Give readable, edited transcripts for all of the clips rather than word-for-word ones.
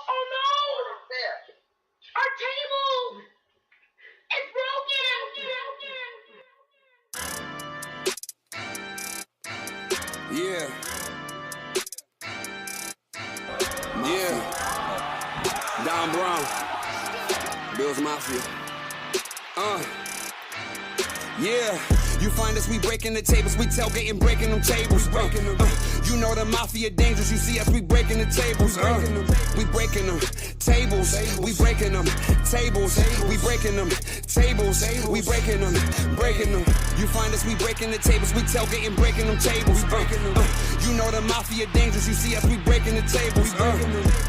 Oh no! Our table is broken! Yeah. Yeah. Don Brown. Bills Mafia. Yeah. You find us, we breaking the tables, we tailgating, breaking them tables. You know the mafia dangerous, you see us, we breaking the tables. We breaking them tables, we breaking them tables, we breaking them tables, we breaking them, breaking them. You find us, we breaking the tables, we tailgating, breaking them tables. You know the mafia dangerous, you see us, we breaking the tables.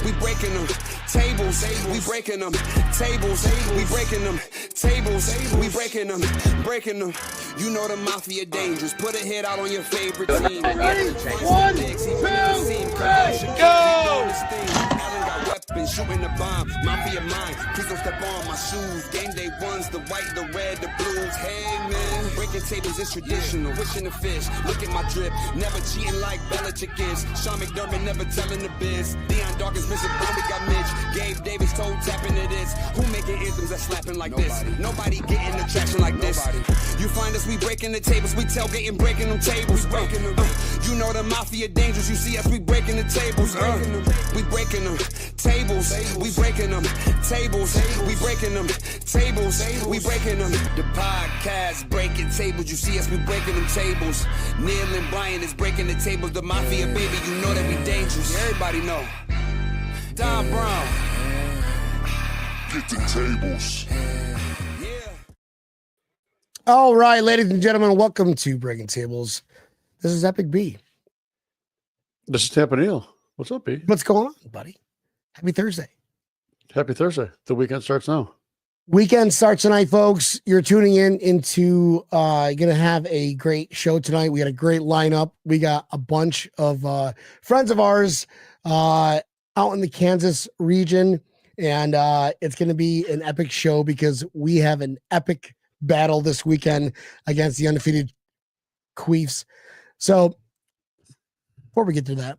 We breaking them tables, we breaking them tables, we breaking them tables, we breaking them, breaking them. You know the mafia dangerous. Put a hit out on your favorite team. 3, 1, 2, 3, go! Weapons, shooting the bomb. Mafia mine. Please don't step on my shoes. Game day ones, the white, the red, the blues. Hey man, breaking tables is traditional. Wishing the fish. Look at my drip. Never cheating like Belichick is. Sean McDermott never telling the biz. Deion Dawkins, Mr. Brown, we got Mitch. Gabe Davis told tapping to this. Who making anthems that slapping like this? Nobody getting the traction like this. You find us, we breaking the tables, we tailgating, breaking them tables. You know the mafia dangerous, you see us, we breaking the tables. We breaking them tables, we breaking them tables, we breaking them tables, we breaking them. The podcast breaking tables, you see us, we breaking them tables. Neil and Brian is breaking the tables. The mafia, baby, you know that we dangerous. Everybody know. Don Brown. Get the tables. All right, ladies and gentlemen, welcome to Breaking Tables. This is Epic B. This is Tampa Neal. What's up, B? What's going on, buddy? Happy Thursday. Happy Thursday. The weekend starts now. Weekend starts tonight, folks. You're tuning into going to have a great show tonight. We got a great lineup. We got a bunch of friends of ours out in the Kansas region, and it's going to be an epic show because we have an epic battle this weekend against the undefeated Queefs. So before we get to that,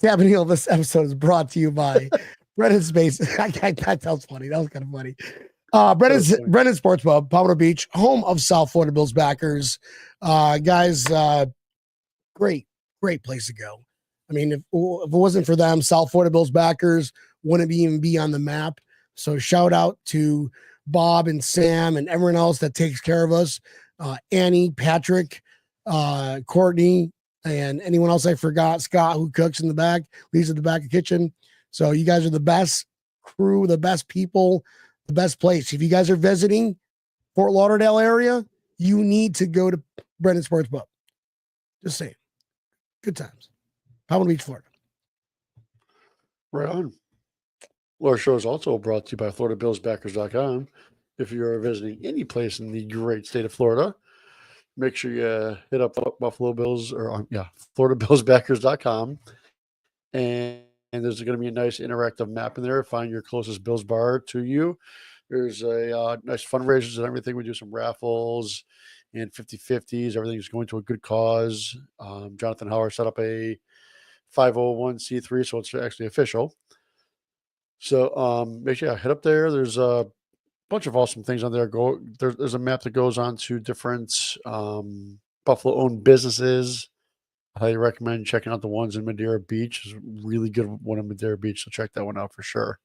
Tabaneel, this episode is brought to you by Brennan Space. That sounds funny. That was kind of funny. Brennan Sports Pub, Palmetto Beach, home of South Florida Bills backers. Guys, great place to go. I mean, if it wasn't for them, South Florida Bills backers wouldn't even be on the map. So shout out to Bob and Sam and everyone else that takes care of us. Annie, Patrick, Courtney, and anyone else I forgot. Scott, who cooks in the back, leaves at the back of the kitchen. So you guys are the best crew, the best people, the best place. If you guys are visiting Fort Lauderdale area, you need to go to Brendan Sports Pub. Just saying. Good times. Palmetto Beach, Florida. Right on. Well, our show is also brought to you by FloridaBillsBackers.com. If you're visiting any place in the great state of Florida, make sure you hit up Buffalo Bills or FloridaBillsBackers.com. And there's going to be a nice interactive map in there. Find your closest Bills bar to you. There's a nice fundraisers and everything. We do some raffles and 50-50s. Everything's going to a good cause. Jonathan Howard set up a 501c3, so it's actually official. So make sure you head up there. There's a bunch of awesome things on there. There's a map that goes on to different Buffalo-owned businesses. I highly recommend checking out the ones in Madeira Beach. There's a really good one in Madeira Beach, so check that one out for sure.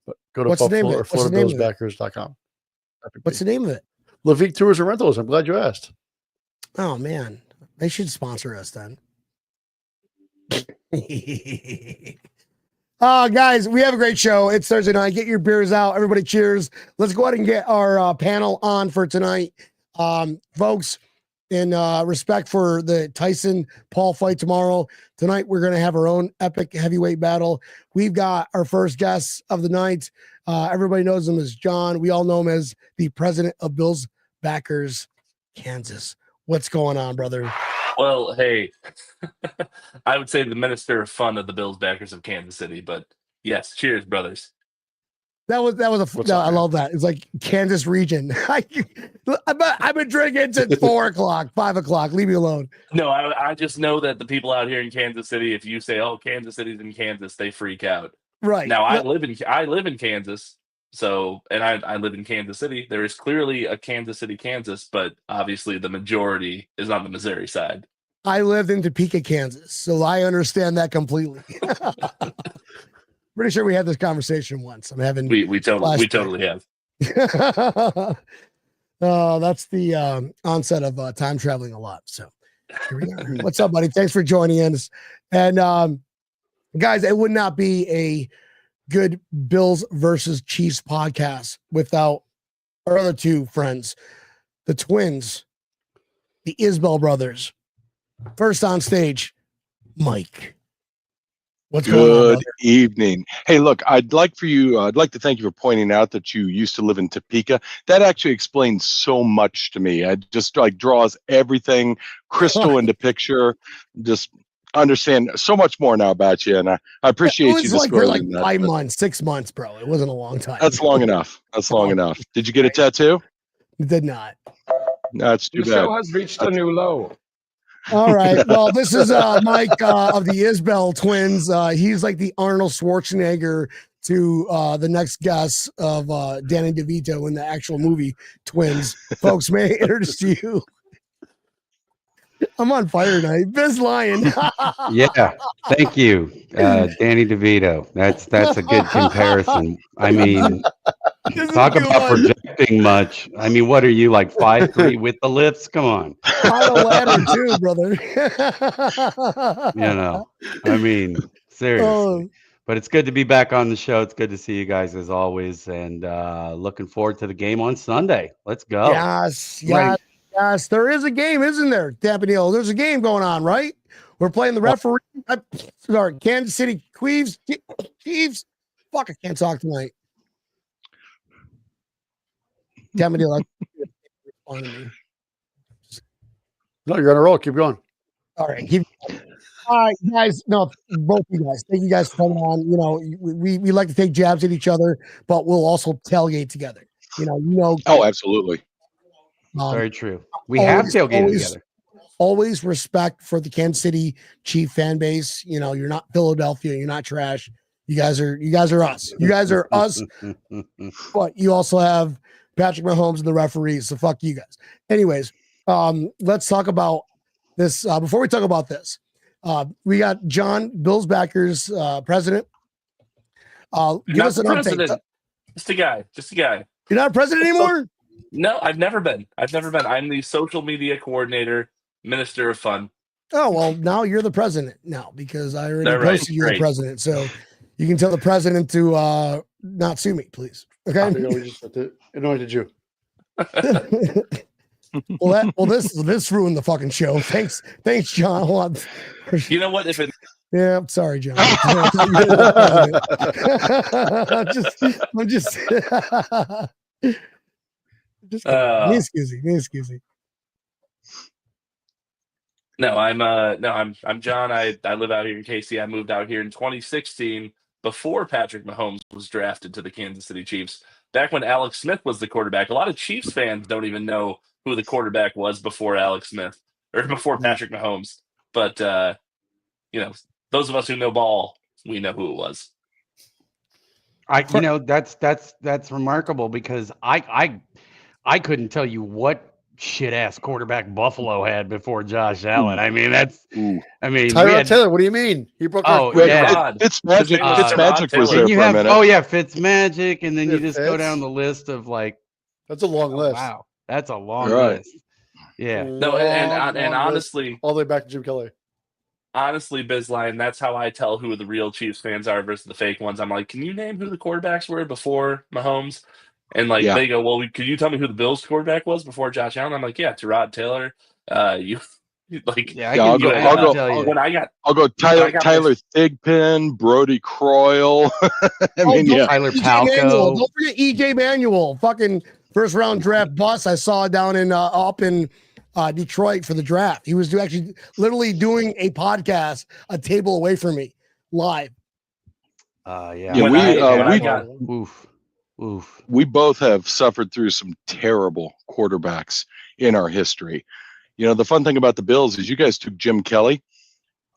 But go to Buffalo or FloridaBillsBackers.com. What's the name of it? Lavique Tours and Rentals. I'm glad you asked. Oh, man. They should sponsor us then. Guys, we have a great show. It's Thursday night. Get your beers out. Everybody cheers. Let's go ahead and get our panel on for tonight. Folks, in respect for the Tyson-Paul fight tomorrow, tonight we're going to have our own epic heavyweight battle. We've got our first guest of the night. Everybody knows him as John. We all know him as the president of Bills Backers Kansas. What's going on, brother? Well, hey, I would say the minister of fun of the Bills backers of Kansas City, but yes, cheers, brothers. I love that. It's like Kansas region. I've been drinking since 4 o'clock, 5 o'clock. Leave me alone. No, I just know that the people out here in Kansas City, if you say, oh, Kansas City's in Kansas, they freak out. Right. Now I live in Kansas, so and I live in Kansas City. There is clearly a Kansas City, Kansas, but obviously the majority is on the Missouri side. I lived in Topeka, Kansas, so I understand that completely. Pretty sure we had this conversation once. I'm having We totally have. That's the onset of time traveling a lot. So here we are. What's up, buddy? Thanks for joining us. And guys, it would not be a good Bills versus Chiefs podcast without our other two friends, the twins, the Isbell Brothers. First on stage, Mike. What's going on? Good evening. Hey, look, I'd like to thank you for pointing out that you used to live in Topeka. That actually explains so much to me. It just like draws everything crystal into picture. Just understand so much more now about you, and I appreciate you disclosing that. 5 months, 6 months, bro. It wasn't a long time. That's long enough. That's long enough. Did you get a tattoo? Did not. That's too The bad. show has reached a new low. All right. Well, this is Mike of the Isbell twins. He's like the Arnold Schwarzenegger to the next guest of Danny DeVito in the actual movie Twins. Folks, may I introduce you? I'm on fire tonight. Biz Lion. Yeah, thank you, Danny DeVito. That's a good comparison. I mean, talk about projecting much. I mean, what are you, like 5'3" with the lifts? Come on. On a ladder too, brother. You know, I mean, seriously. But it's good to be back on the show. It's good to see you guys as always, and looking forward to the game on Sunday. Let's go. Yes, there is a game, isn't there, Campanile? There's a game going on, right? We're playing the referee. Sorry, Kansas City Chiefs. Fuck, I can't talk tonight. Campanile, respond to me. No, you're on a roll. Keep going. All right, all right, guys. No, both of you guys. Thank you guys for coming on. You know, we like to take jabs at each other, but we'll also tailgate together. You know. Oh, absolutely. Very true. We have tailgated together. Always respect for the Kansas City Chief fan base. You know, you're not Philadelphia. You're not trash. You guys are us. You guys are us. But you also have Patrick Mahomes and the referees. So fuck you guys. Anyways, let's talk about this. Before we talk about this, we got John, Bills backers, president. Give us an update. Just a guy. You're not president anymore? No, I've never been. I'm the social media coordinator, minister of fun. Oh, well, now you're the president now because I already posted you're the president. So you can tell the president to not sue me, please. Okay. I think we just anointed you. This ruined the fucking show. Thanks, John. Hold on. You know what? Yeah, I'm sorry, John. I'm just me excuse me. No, I'm John. I live out here in KC. I moved out here in 2016 before Patrick Mahomes was drafted to the Kansas City Chiefs. Back when Alex Smith was the quarterback. A lot of Chiefs fans don't even know who the quarterback was before Alex Smith or before Patrick Mahomes. But those of us who know ball, we know who it was. That's remarkable because I couldn't tell you what shit ass quarterback Buffalo had before Josh Allen. I mean, Tyrod Taylor. What do you mean? He broke. Fitzmagic was there for a minute. Oh yeah, Fitzmagic, and then you just go down the list of like. That's a long list. Wow, that's a long list. Yeah. No, and honestly, all the way back to Jim Kelly. Honestly, Bizline, that's how I tell who the real Chiefs fans are versus the fake ones. I'm like, can you name who the quarterbacks were before Mahomes? And they go, well, could you tell me who the Bills quarterback was before Josh Allen? I'm like, yeah, Tyrod Taylor. I'll go Tyler Thigpen, Brody Croyle. Tyler Palco. Don't forget EJ Manuel, fucking first round draft bust. I saw down in up in Detroit for the draft. He was actually literally doing a podcast a table away from me live. We both have suffered through some terrible quarterbacks in our history. You know, the fun thing about the Bills is you guys took Jim Kelly,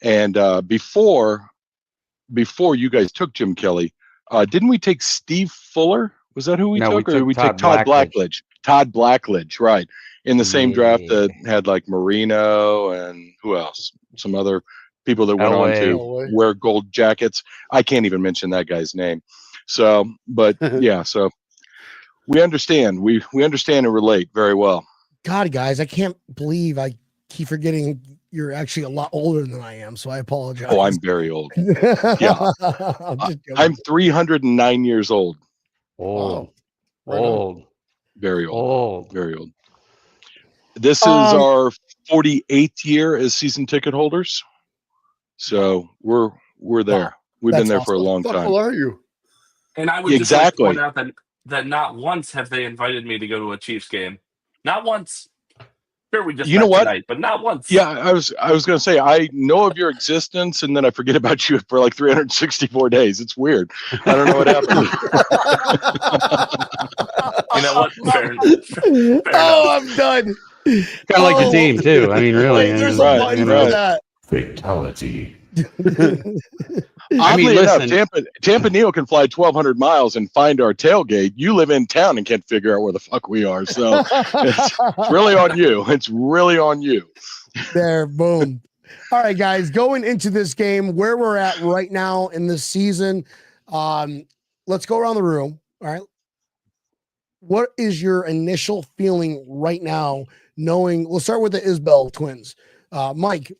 and before before you guys took Jim Kelly, didn't we take Steve Fuller? Was that who we No, took? we Or took we Todd take Todd Blackledge. Blackledge? Todd Blackledge, right. In the same draft Yeah. that had like Marino and who else? Some other people that went on Elway. to Elway. wear gold jackets. I can't even mention that guy's name. So, but yeah, so we understand. We understand and relate very well. God, guys, I can't believe I keep forgetting you're actually a lot older than I am, so I apologize. Oh, I'm very old. yeah. I'm 309 years old. Old. Right on. Old. Very old. Old. Very old. This is our 48th year as season ticket holders. So we're there. Wow. We've That's been there for a awesome. long Fuck time. are you? And I would Exactly. just like to point out that not once have they invited me to go to a Chiefs game. Not once. Sure, we just You know met what? tonight, but not once. Yeah, I was going to say I know of your existence, and then I forget about you for like 364 days. It's weird. I don't know what happened. You know what? Fair Oh, I'm done. Kind of like the team too. I mean, really. Wait, there's Right, a button right. for that. Fatality. Oddly enough, listen. Tampa Neil can fly 1,200 miles and find our tailgate. You live in town and can't figure out where the fuck we are. So it's really on you. It's really on you. There, boom. All right, guys, going into this game, where we're at right now in this season, let's go around the room. All right. What is your initial feeling right now, knowing, we'll start with the Isbell twins. Mike,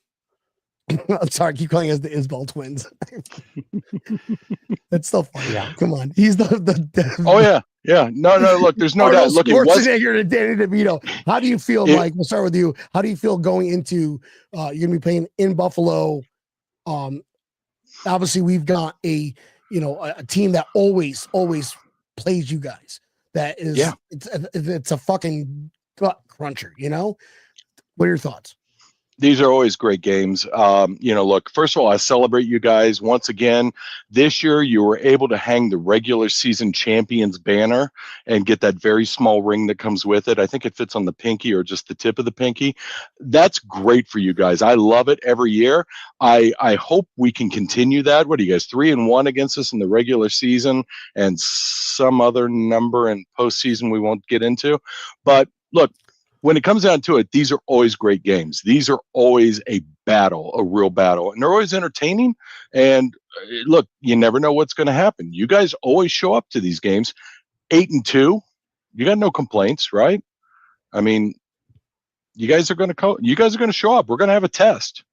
I'm sorry, I keep calling us the Isbell twins. That's so funny. Yeah. Come on. He's the Oh, yeah. Yeah. No, look, there's no doubt. Look, it was. Schwarzenegger to Danny DeVito. How do you feel, It- Mike? We'll start with you. How do you feel going into you're gonna be playing in Buffalo? Obviously we've got a team that always plays you guys. That is, Yeah. It's a fucking gut cruncher, What are your thoughts? These are always great games. Look, first of all, I celebrate you guys once again. This year, you were able to hang the regular season champions banner and get that very small ring that comes with it. I think it fits on the pinky or just the tip of the pinky. That's great for you guys. I love it every year. I hope we can continue that. What are you guys, 3-1 against us in the regular season and some other number in postseason we won't get into. But look, when it comes down to it, these are always great games. These are always a battle, a real battle, and they're always entertaining. And look, you never know what's going to happen. You guys always show up to these games, 8-2. You got no complaints, right? I mean, you guys are going to show up. We're going to have a test.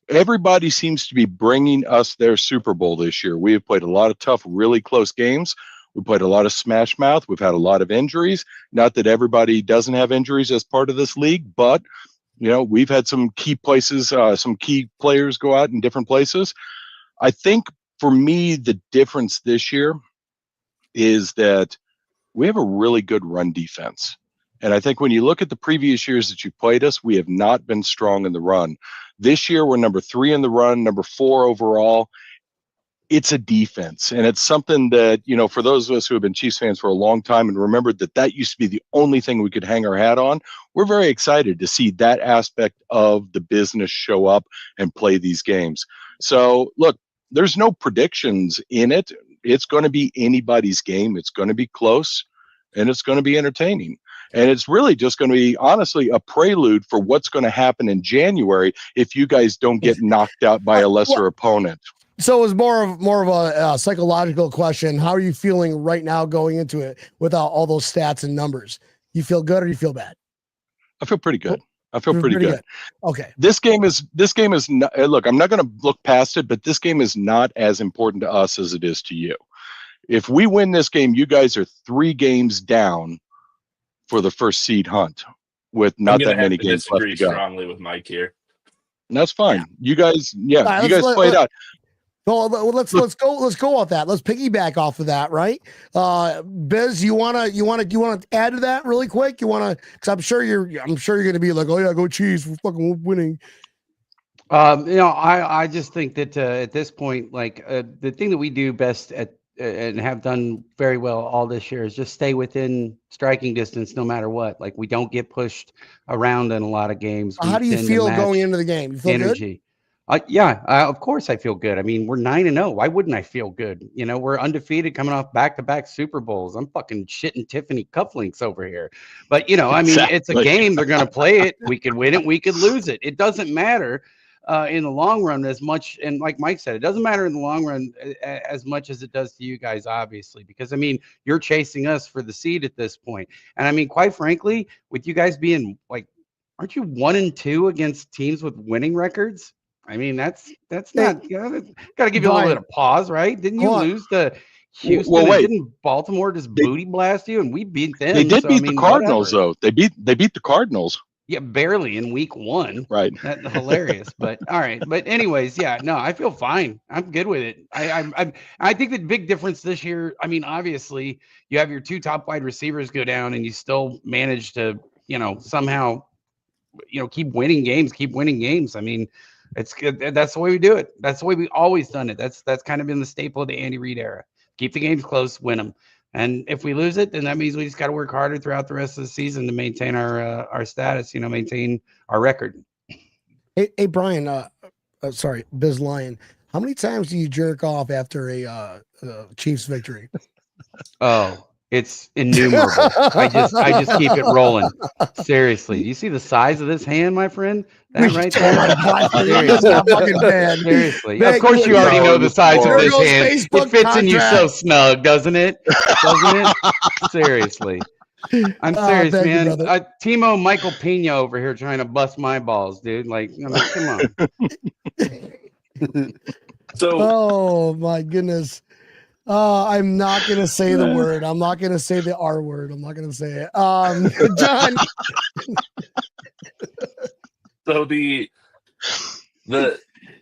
Everybody seems to be bringing us their Super Bowl this year. We have played a lot of tough, really close games. We played a lot of smash mouth. We've had a lot of injuries. Not that everybody doesn't have injuries as part of this league, but we've had some key places, some key players go out in different places. I think for me, the difference this year is that we have a really good run defense. And I think when you look at the previous years that you played us, we have not been strong in the run. This year, we're number 3 in the run, number 4 overall. It's a defense, and it's something that, for those of us who have been Chiefs fans for a long time and remembered that used to be the only thing we could hang our hat on, we're very excited to see that aspect of the business show up and play these games. So, look, there's no predictions in it. It's going to be anybody's game. It's going to be close, and it's going to be entertaining. And it's really just going to be, honestly, a prelude for what's going to happen in January if you guys don't get knocked out by a lesser opponent. So it was more of a psychological question. How are you feeling right now going into it without all those stats and numbers? You feel good or you feel bad? I feel pretty good. I feel pretty good. Okay. This game is not, look, I'm not going to look past it, but this game is not as important to us as it is to you. If we win this game, you guys are 3 games down for the first seed hunt with not that many games left to go. Strongly with Mike here. And that's fine. You guys, All right, you guys play it out. Well, let's go off that. Let's piggyback off of that, right? Biz, you wanna add to that really quick? You wanna, because I'm sure you're gonna be like, oh yeah, go Chiefs, we're fucking winning. I just think that at this point, like the thing that we do best at and have done very well all this year is just stay within striking distance no matter what. Like we don't get pushed around in a lot of games. How do you feel going into the game? You feel energy. Of course I feel good. I mean, we're 9-0. Why wouldn't I feel good? You know, we're undefeated coming off back-to-back Super Bowls. I'm fucking shitting Tiffany cufflinks over here. But, you know, I mean, it's a Exactly. game. They're going to play it. We could win it. We could lose it. It doesn't matter in the long run as much. And like Mike said, it doesn't matter in the long run as much as it does to you guys, obviously, because, I mean, you're chasing us for the seed at this point. And, I mean, quite frankly, with you guys being like, aren't you 1-2 against teams with winning records? I mean, that's not got to give you a little bit of pause, right? Didn't you lose to Houston? Well, wait. Didn't Baltimore just booty blast you and we beat them? They did So, beat I mean, the Cardinals, whatever. though. They beat the Cardinals. Yeah, barely in week 1. Right. That's hilarious. But all right. But anyways, yeah, no, I feel fine. I'm good with it. I think the big difference this year, I mean, obviously you have your 2 top wide receivers go down and you still manage to, you know, somehow, you know, keep winning games. I mean, it's good. That's the way we do it. That's the way we always done it. That's kind of been the staple of the Andy Reid era. Keep the games close, win them. And if we lose it, then that means we just got to work harder throughout the rest of the season to maintain our status, you know, maintain our record. Hey Brian, sorry, Biz Lion. How many times do you jerk off after a Chiefs victory? Oh, it's innumerable. I just keep it rolling. Seriously. Do you see the size of this hand, my friend? That right there. Seriously. Man, of course you already know the size of this hand. Facebook It fits in you so contract. snug, doesn't it? Seriously. I'm serious, man. Timo Michael Pena over here trying to bust my balls, dude. Like, I mean, come on. So, oh my goodness. I'm not gonna say the word. I'm not gonna say the R word. I'm not gonna say it. John. So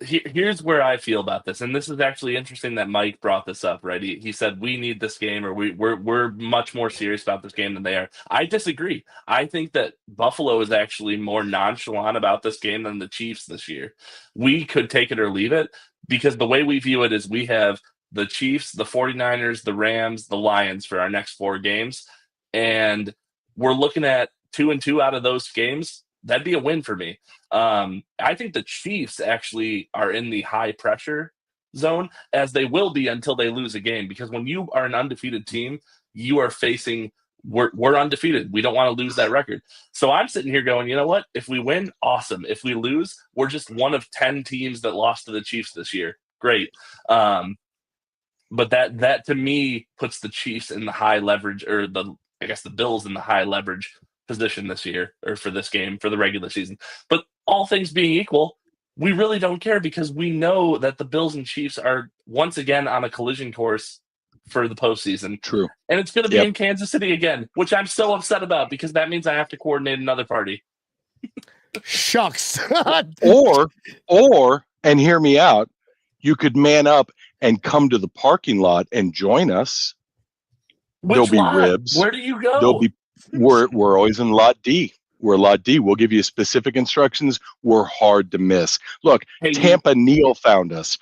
here's where I feel about this, and this is actually interesting that Mike brought this up. Right? He said we need this game, or we're much more serious about this game than they are. I disagree. I think that Buffalo is actually more nonchalant about this game than the Chiefs this year. We could take it or leave it because the way we view it is we have the Chiefs, the 49ers, the Rams, the Lions for our next 4 games. And we're looking at 2-2 out of those games. That'd be a win for me. I think the Chiefs actually are in the high pressure zone, as they will be until they lose a game. Because when you are an undefeated team, you are facing, we're undefeated. We don't want to lose that record. So I'm sitting here going, you know what? If we win, awesome. If we lose, we're just one of 10 teams that lost to the Chiefs this year. Great. But that to me puts the Chiefs in the high leverage, or the Bills in the high leverage position this year, or for this game, for the regular season. But all things being equal, we really don't care because we know that the Bills and Chiefs are once again on a collision course for the postseason. True. And it's going to be in Kansas City again, which I'm so upset about because that means I have to coordinate another party. Shucks. or, and hear me out, you could man up and come to the parking lot and join us. There'll be ribs. Where do you go? There'll be. We're always in Lot D. We're Lot D. We'll give you specific instructions. We're hard to miss. Look, Tampa Neal found us.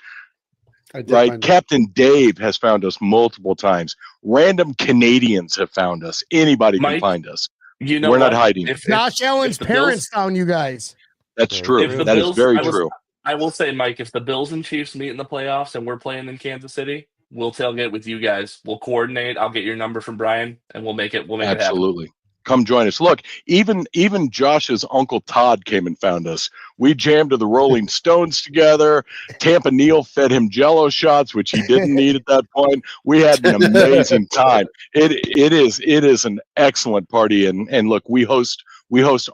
Right, Captain Dave has found us multiple times. Random Canadians have found us. Anybody can find us. You know, we're not hiding. Josh Allen's parents found you guys. That's true. That is very true. I will say, Mike, if the Bills and Chiefs meet in the playoffs and we're playing in Kansas City, we'll tailgate with you guys. We'll coordinate. I'll get your number from Brian, and we'll make it. Absolutely. It happen. Come join us. Look, even Josh's Uncle Todd came and found us. We jammed to the Rolling Stones together. Tampa Neal fed him Jello shots, which he didn't need at that point. We had an amazing time. It is an excellent party, and look, we host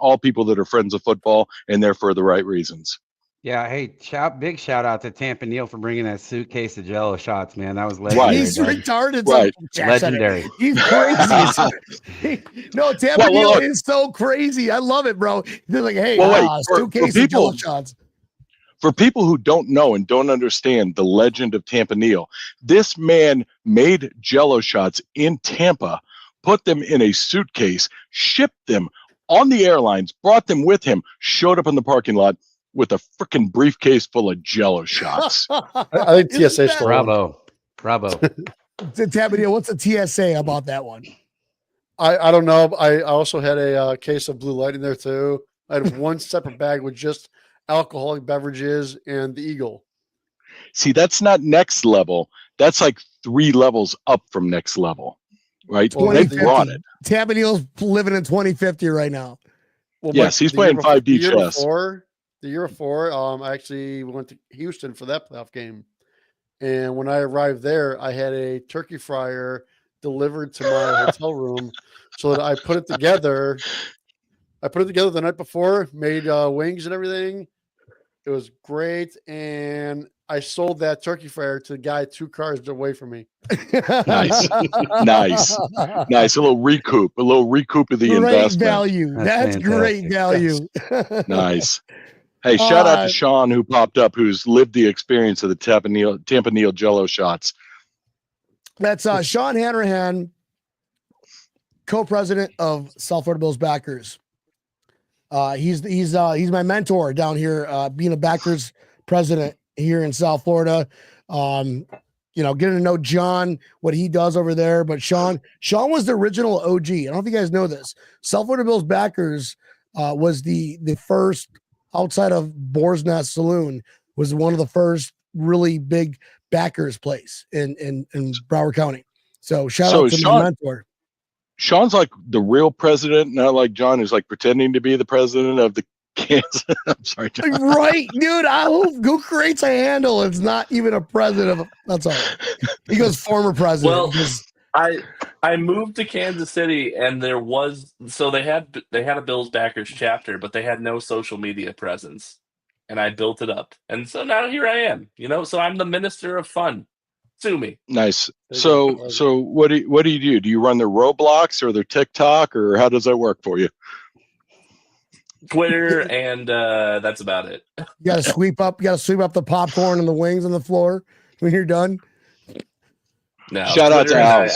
all people that are friends of football, and they're for the right reasons. Yeah, hey, big shout out to Tampa Neal for bringing that suitcase of Jello shots, man. That was legendary. He's retarded. Right. Legendary. He's crazy. No, Tampa Neal is so crazy. I love it, bro. They're like, hey, suitcase of Jello shots. For people who don't know and don't understand the legend of Tampa Neal, this man made Jello shots in Tampa, put them in a suitcase, shipped them on the airlines, brought them with him, showed up in the parking lot with a freaking briefcase full of Jello shots. I think TSA still. Bravo. Tampa Neal, what's the TSA about that one? I don't know. I also had a case of Blue Lightning there too. I had one separate bag with just alcoholic beverages, and the Eagle. See, that's not next level. That's like 3 levels up from next level, right? Well, They've 2050. brought it. Tampa Neal's living in 2050 right now. Well, Yes, he's playing 5D chess. The year before, I actually went to Houston for that playoff game. And when I arrived there, I had a turkey fryer delivered to my hotel room so that I put it together. I put it together the night before, made wings and everything. It was great. And I sold that turkey fryer to the guy 2 cars away from me. Nice. Nice. Nice. A little recoup of the Great investment. value. That's great value. Nice. Hey, shout out to Sean who popped up, who's lived the experience of the Tampa Neal Jello shots. That's Sean Hanrahan, co-president of South Florida Bills backers. He's my mentor down here, being a backers president here in South Florida. Getting to know John, what he does over there. But Sean was the original OG. I don't know if you guys know this. South Florida Bills backers was the first, outside of Boar's Nest Saloon, was one of the first really big backers place in Broward County. So shout out to my mentor. Sean's like the real president, not like John, who's like pretending to be the president of the Kansas. I'm sorry, John. Right, dude. Who creates a handle? It's not even a president. That's all. He goes former president. Well, I moved to Kansas City, and they had a Bills backers chapter, but they had no social media presence, and I built it up, and so now here I am. So I'm the minister of fun. Sue me. Nice. So what do you do? Do you run their Roblox or their TikTok, or how does that work for you? Twitter, and that's about it. You gotta sweep up the popcorn and the wings on the floor when you're done. No, shout out to Al's.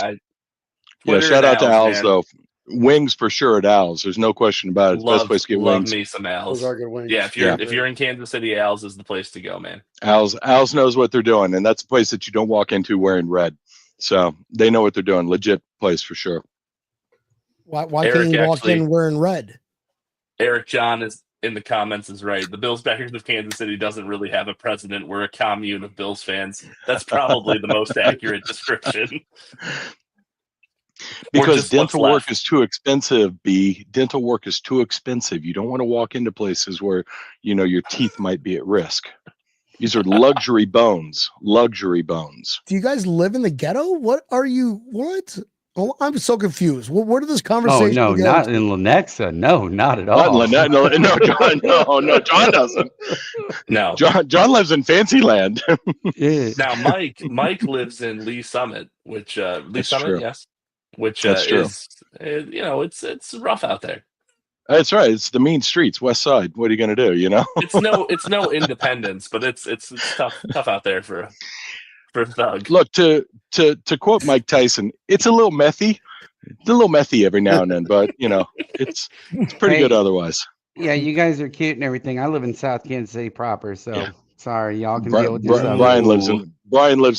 Shout out to Al's, man. though. Wings for sure at Al's. There's no question about it. It's the best place to get wings. Love me some Al's. Those are good wings. Yeah, if you're in Kansas City, Al's is the place to go, man. Al's knows what they're doing, and that's a place that you don't walk into wearing red. So they know what they're doing. Legit place for sure. Why can't you walk in wearing red? Eric John is in the comments is right. The Bills backers of Kansas City doesn't really have a president. We're a commune of Bills fans. That's probably the most accurate description. Because dental work is too expensive, B. Dental work is too expensive. You don't want to walk into places where, your teeth might be at risk. These are luxury bones. Luxury bones. Do you guys live in the ghetto? What? Oh, I'm so confused. Where did this conversation go? Not in Lenexa. No, not at all. Not no, John. No, John doesn't. No. John lives in Fancyland. Yeah. Now, Mike lives in Lee Summit, which true. Yes. Which That's true. is, it's rough out there. That's right. It's the mean streets, West Side. What are you going to do? It's no Independence, but it's tough out there for a thug. Look, to quote Mike Tyson, it's a little methy. It's a little methy every now and then, but it's pretty good otherwise. Yeah, you guys are cute and everything. I live in South Kansas City proper, so sorry, y'all can deal with yourself. Brian lives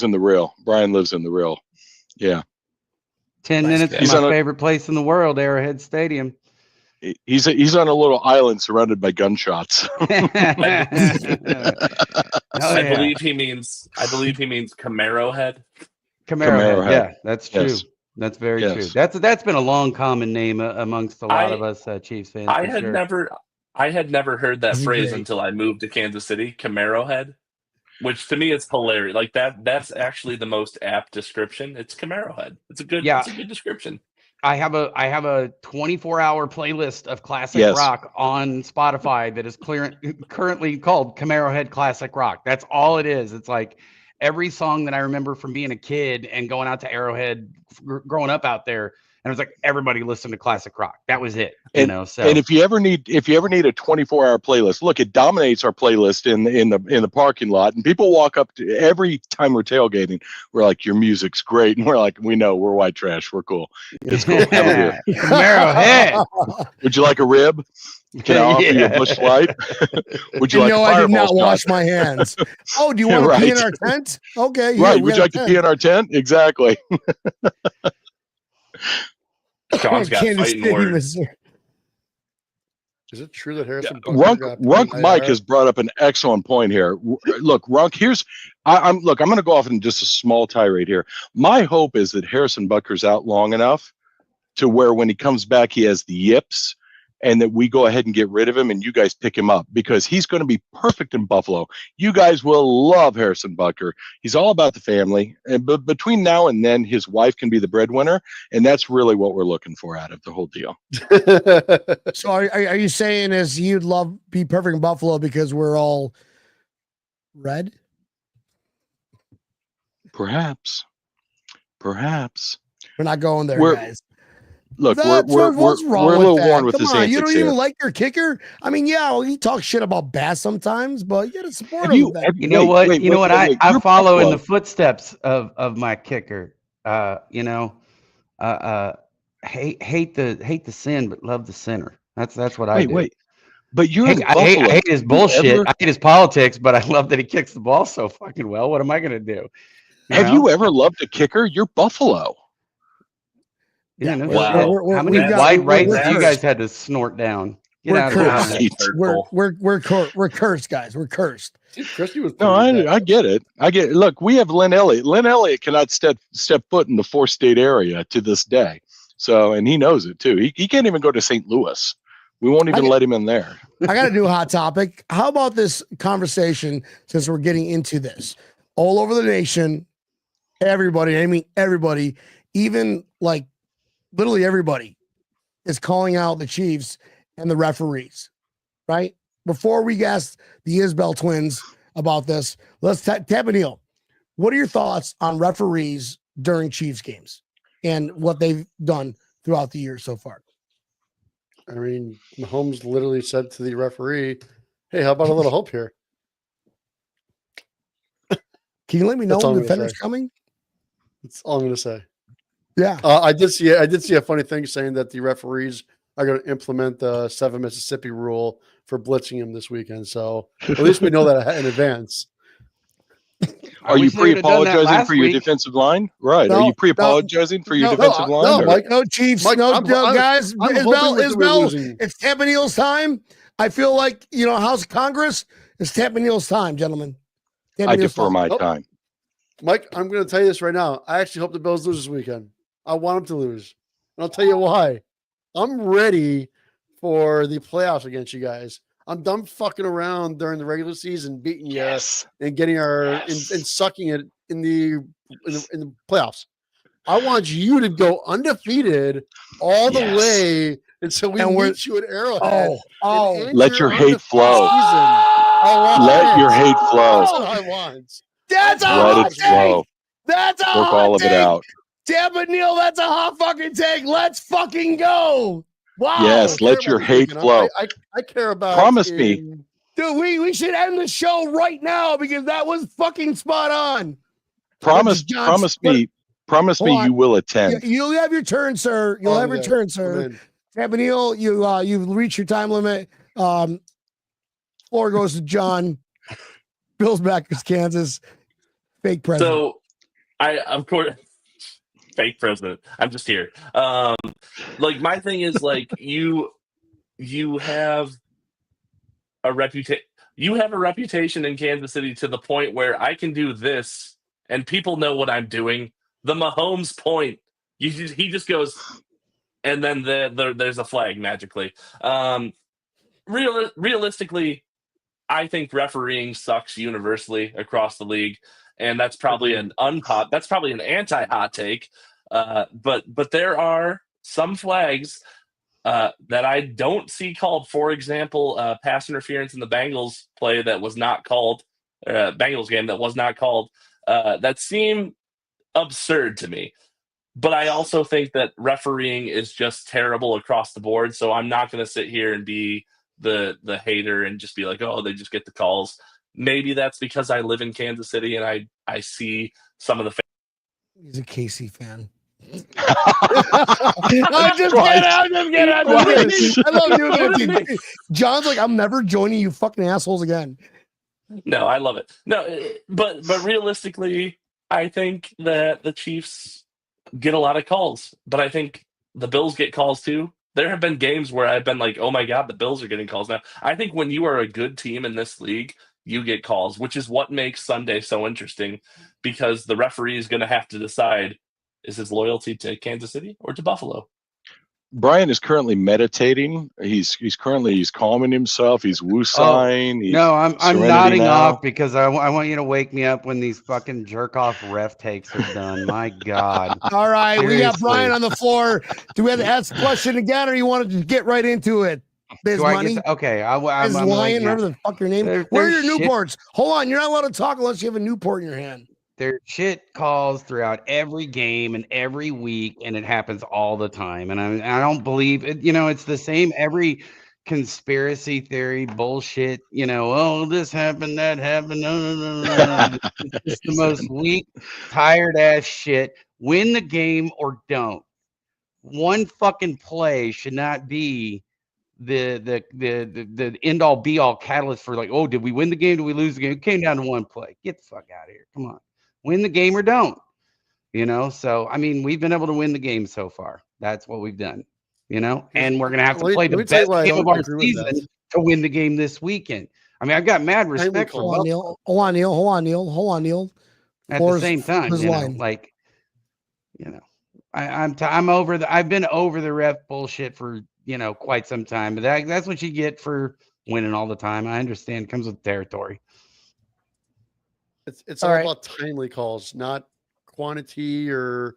in the real. Brian lives in the real. Yeah. 10 minutes from my favorite place in the world, Arrowhead Stadium. He's Oh, on a little island surrounded by gunshots. I believe he means Camaro head. Camaro head. Yeah, that's true. Yes. That's very true. That's been a long common name amongst a lot of us Chiefs fans. I had never heard that phrase until I moved to Kansas City. Camaro head, which to me is hilarious. Like that's actually the most apt description. It's Camaro head. It's a good description. I have a 24-hour playlist of classic rock on Spotify that is currently called Camaro Head Classic Rock. That's all it is. It's like every song that I remember from being a kid and going out to Arrowhead, growing up out there, and it was like everybody listened to classic rock. That was it. So and if you ever need a 24-hour playlist, look, it dominates our playlist in the parking lot, and people walk up to every time we're tailgating. We're like, your music's great, and we're like, we know we're white trash. We're cool. It's cool. Camaro Head. Would you like a rib? Can I offer you a Busch Light? Would you like a Fireball? I did not wash my hands. Oh, do you want to pee in our tent? Okay. Yeah, right. Would you like to pee in our tent? Exactly. John's got fighting words. Is it true that Harrison Butker Runk, got put Runk in Mike IR? has brought up an excellent point here. Look, Runk, I'm going to go off in just a small tirade here. My hope is that Harrison Butker's out long enough to where when he comes back, he has the yips, and that we go ahead and get rid of him and you guys pick him up, because he's going to be perfect in Buffalo. You guys will love Harrison Butker. He's all about the family. And but between now and then, his wife can be the breadwinner. And that's really what we're looking for out of the whole deal. So are you saying is you'd love be perfect in Buffalo because we're all red? Perhaps. We're not going there, We're- guys. Look, What's we're wrong a with little that? worn with Come his on, you antics don't here. even like your kicker. I mean, yeah, well, he talks shit about Bass sometimes, but you got to support Have him. you, with that. have, You know wait, what? wait, You know wait, what? wait, I you're follow in Buffalo. the footsteps of my kicker. Hate the sin, but love the sinner. That's what I do. Wait. But you're in I Buffalo. hate his Have you bullshit. ever- I hate his politics, but I love that he kicks the ball so fucking well. What am I gonna do? Have you ever loved a kicker? You're Buffalo. Yeah, no Wow. shit. How many That's- wide rights we're do you cursed. guys had to snort down? Get We're out of cursed. town. That's We're cursed, guys. We're cursed. Steve Christie was No, pretty good. I get it. Look, we have Lynn Elliott. Lynn Elliott cannot step foot in the 4-state area to this day. So, and he knows it too. He can't even go to St. Louis. We won't even let him in there. I got to do a hot topic. How about this conversation since we're getting into this? All over the nation, everybody, I mean, everybody, even like literally everybody is calling out the Chiefs and the referees, right? Before we ask the Isbell twins about this, let's tap Neil. What are your thoughts on referees during Chiefs games and what they've done throughout the year so far? I mean, Mahomes literally said to the referee, "Hey, how about a little hope here?" Can you let me know That's all when I'm the gonna defender's say. coming? That's all I'm going to say. Yeah. I did see a funny thing saying that the referees are going to implement the 7 Mississippi rule for blitzing him this weekend. So at least we know that in advance. Are you wish they would've done that pre-apologizing last for your week. defensive line? Right. No, Are you pre-apologizing for your no, defensive line? no, or- Mike. No Chiefs, Mike, no, I'm guys. hoping Isbell, that we're losing. it's Tampa Neal's time. I feel like, House of Congress, it's Tampa Neal's time, gentlemen. Tampa I Neal's defer time. my Nope. time. Mike, I'm going to tell you this right now. I actually hope the Bills lose this weekend. I want them to lose. And I'll tell you why. I'm ready for the playoffs against you guys. I'm done fucking around during the regular season, beating you and getting and sucking it in the playoffs. I want you to go undefeated all the way until we meet you at Arrowhead. And Let your hate flow. Let your hate flow. That's what I want. That's a Let hot it flow. take. That's a Work hot all of take. it out. Tampa Neal, that's a hot fucking take. Let's fucking go. Wow. Yes, let your hate flow. I care about. Promise me. Dude, we should end the show right now because that was fucking spot on. Promise me Hold on. you will attend. You'll have your turn, sir. You'll have your turn, sir. Tampa Neal, you've reached your time limit. Floor goes to John. Bills backers, Kansas. Fake president. So, of course, fake president. I'm just here. Like my thing is like you have a reputation. You have a reputation in Kansas City to the point where I can do this and people know what I'm doing. The Mahomes point, he just goes, and then there's a flag magically. Realistically, I think refereeing sucks universally across the league, and that's probably an anti-hot take. But there are some flags that I don't see called. For example, pass interference in the Bengals play that was not called, Bengals game that was not called. That seem absurd to me. But I also think that refereeing is just terrible across the board. So I'm not going to sit here and be the hater and just be like, oh, they just get the calls. Maybe that's because I live in Kansas City and I see some of the. He's a KC fan. I'm just kidding. I love doing that. John's like, I'm never joining you fucking assholes again. No, I love it. No, but realistically, I think that the Chiefs get a lot of calls, but I think the Bills get calls too There have been games where I've been like, oh my God, the Bills are getting calls now. I think when you are a good team in this league, you get calls, which is what makes Sunday so interesting, because the referee is going to have to decide, is his loyalty to Kansas City or to Buffalo? Brian is currently meditating. He's calming himself. He's woosahing. He's No, I'm Serenity nodding now. off because I want you to wake me up when these fucking jerk off ref takes are done. My God. All right, we got Seriously. Brian on the floor. Do we have to ask the question again, or you want to just get right into it? Biz Do I Money, get okay? I'm Biz like, Lion, whatever the fuck your name. Where are your shit, Newports? Hold on, you're not allowed to talk unless you have a Newport in your hand. there's shit calls throughout every game and every week, and it happens all the time. And I don't believe it. You know, it's the same every conspiracy theory bullshit. You know, oh, this happened, that happened. No. It's the most weak, tired ass shit. Win the game or don't. One fucking play should not be the end all be all catalyst for like, oh, did we win the game? Did we lose the game? It came down to one play. Get the fuck out of here. Come on. Win the game or don't. You know, so I mean, we've been able to win the game so far. That's what we've done. You know, and we're gonna have to play the best game of our season to win the game this weekend. I mean, I've got mad respect for Neil. Hold on, Neil. At the same time, you know, like, you know, I'm over I've been over the ref bullshit for, you know, quite some time, but that's what you get for winning all the time. I understand it comes with territory. It's all about timely calls, not quantity. Or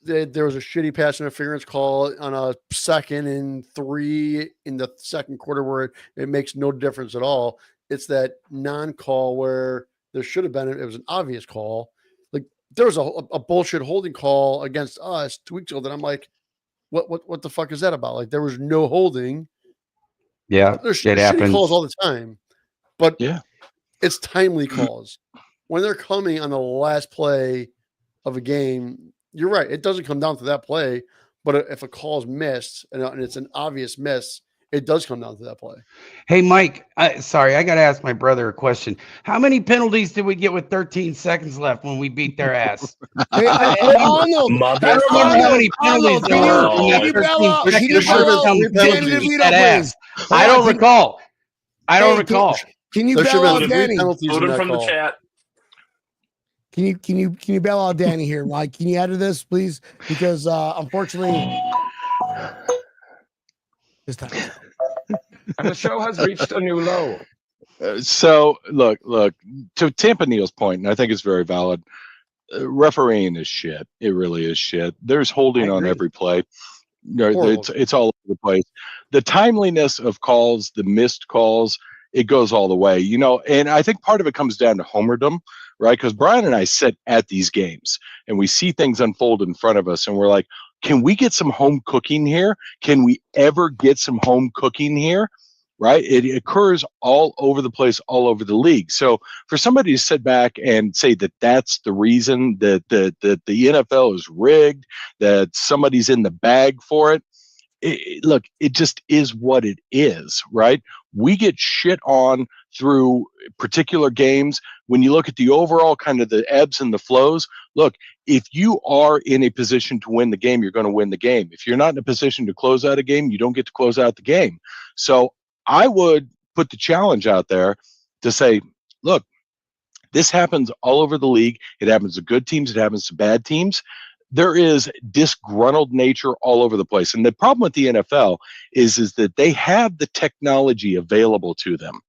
there was a shitty pass interference call on a 2nd and 3 in the second quarter where it makes no difference at all. It's that non-call where there should have been, it was an obvious call. Like there was a bullshit holding call against us 2 weeks ago that I'm like, what the fuck is that about? Like there was no holding. Yeah, there's shitty calls all the time, but yeah, it's timely calls. When they're coming on the last play of a game, you're right. It doesn't come down to that play, but if a call is missed and it's an obvious miss, it does come down to that play. Hey, Mike, sorry, I got to ask my brother a question. How many penalties did we get with 13 seconds left when we beat their ass? I don't remember how many penalties there were. I don't recall. Can you bail out Danny? Vote him from the chat. Can you bail out Danny here? Like, can you add to this, please? Because unfortunately, this time. And the show has reached a new low. So look, to Tampa Neal's point, and I think it's very valid. Refereeing is shit. It really is shit. There's holding on every play. It's all over the place. The timeliness of calls, the missed calls, it goes all the way, you know. And I think part of it comes down to homerdom, right? Because Brian and I sit at these games and we see things unfold in front of us, and we're like, can we get some home cooking here? Can we ever get some home cooking here? Right? It occurs all over the place, all over the league. So for somebody to sit back and say that that's the reason that the NFL is rigged, that somebody's in the bag for it, look, it just is what it is, right? We get shit on through particular games. When you look at the overall kind of the ebbs and the flows, look, if you are in a position to win the game, you're going to win the game. If you're not in a position to close out a game, you don't get to close out the game. So I would put the challenge out there to say, look, this happens all over the league. It happens to good teams. It happens to bad teams. There is disgruntled nature all over the place. And the problem with the NFL is that they have the technology available to them.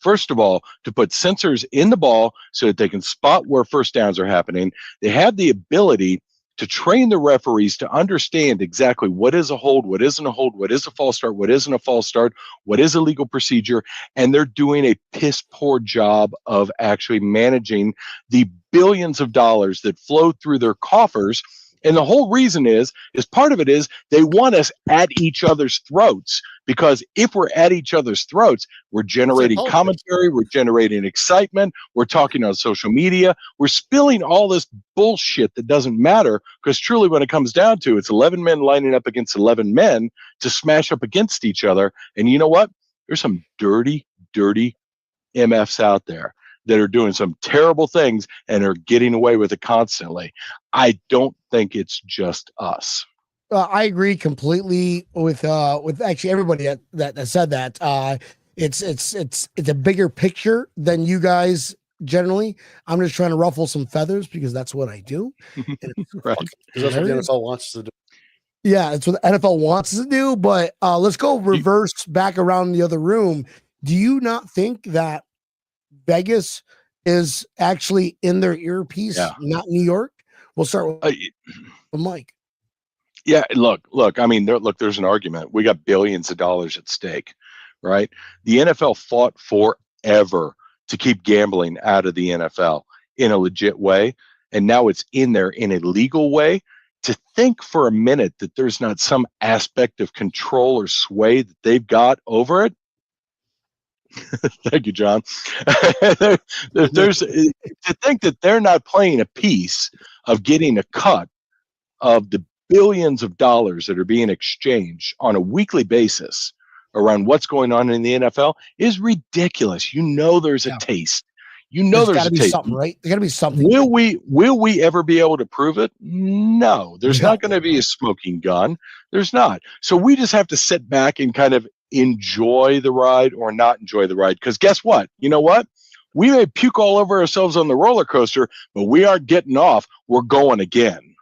First of all, to put sensors in the ball so that they can spot where first downs are happening. They have the ability to train the referees to understand exactly what is a hold, what isn't a hold, what is a false start, what isn't a false start, what is a legal procedure. And they're doing a piss poor job of actually managing the billions of dollars that flow through their coffers. And the whole reason is part of it is they want us at each other's throats, because if we're at each other's throats, we're generating commentary, we're generating excitement, we're talking on social media, we're spilling all this bullshit that doesn't matter, because truly when it comes down to it, it's 11 men lining up against 11 men to smash up against each other. And you know what? There's some dirty MFs out there that are doing some terrible things and are getting away with it constantly. I don't think it's just us. I agree completely with actually everybody that said that. It's a bigger picture than you guys generally. I'm just trying to ruffle some feathers because that's what I do. And it's Right. fucking Because that's what the hilarious. NFL wants us to do. Yeah, it's what the NFL wants us to do. But let's go reverse back around the other room. Do you not think that Vegas is actually in their earpiece, Yeah. not New York? We'll start with Mike. Yeah, look. I mean, there's an argument. We got billions of dollars at stake, right? The NFL fought forever to keep gambling out of the NFL in a legit way, and now it's in there in a legal way. To think for a minute that there's not some aspect of control or sway that they've got over it. Thank you, John. There's to think that they're not playing a piece of getting a cut of the billions of dollars that are being exchanged on a weekly basis around what's going on in the NFL is ridiculous. You know there's a taste. You know there's gotta a be taste. something, right? There gotta be something. Will we ever be able to prove it? No. There's not going to be a smoking gun. There's not. So we just have to sit back and kind of enjoy the ride or not enjoy the ride. Because guess what? You know what? We may puke all over ourselves on the roller coaster, but we aren't getting off. We're going again.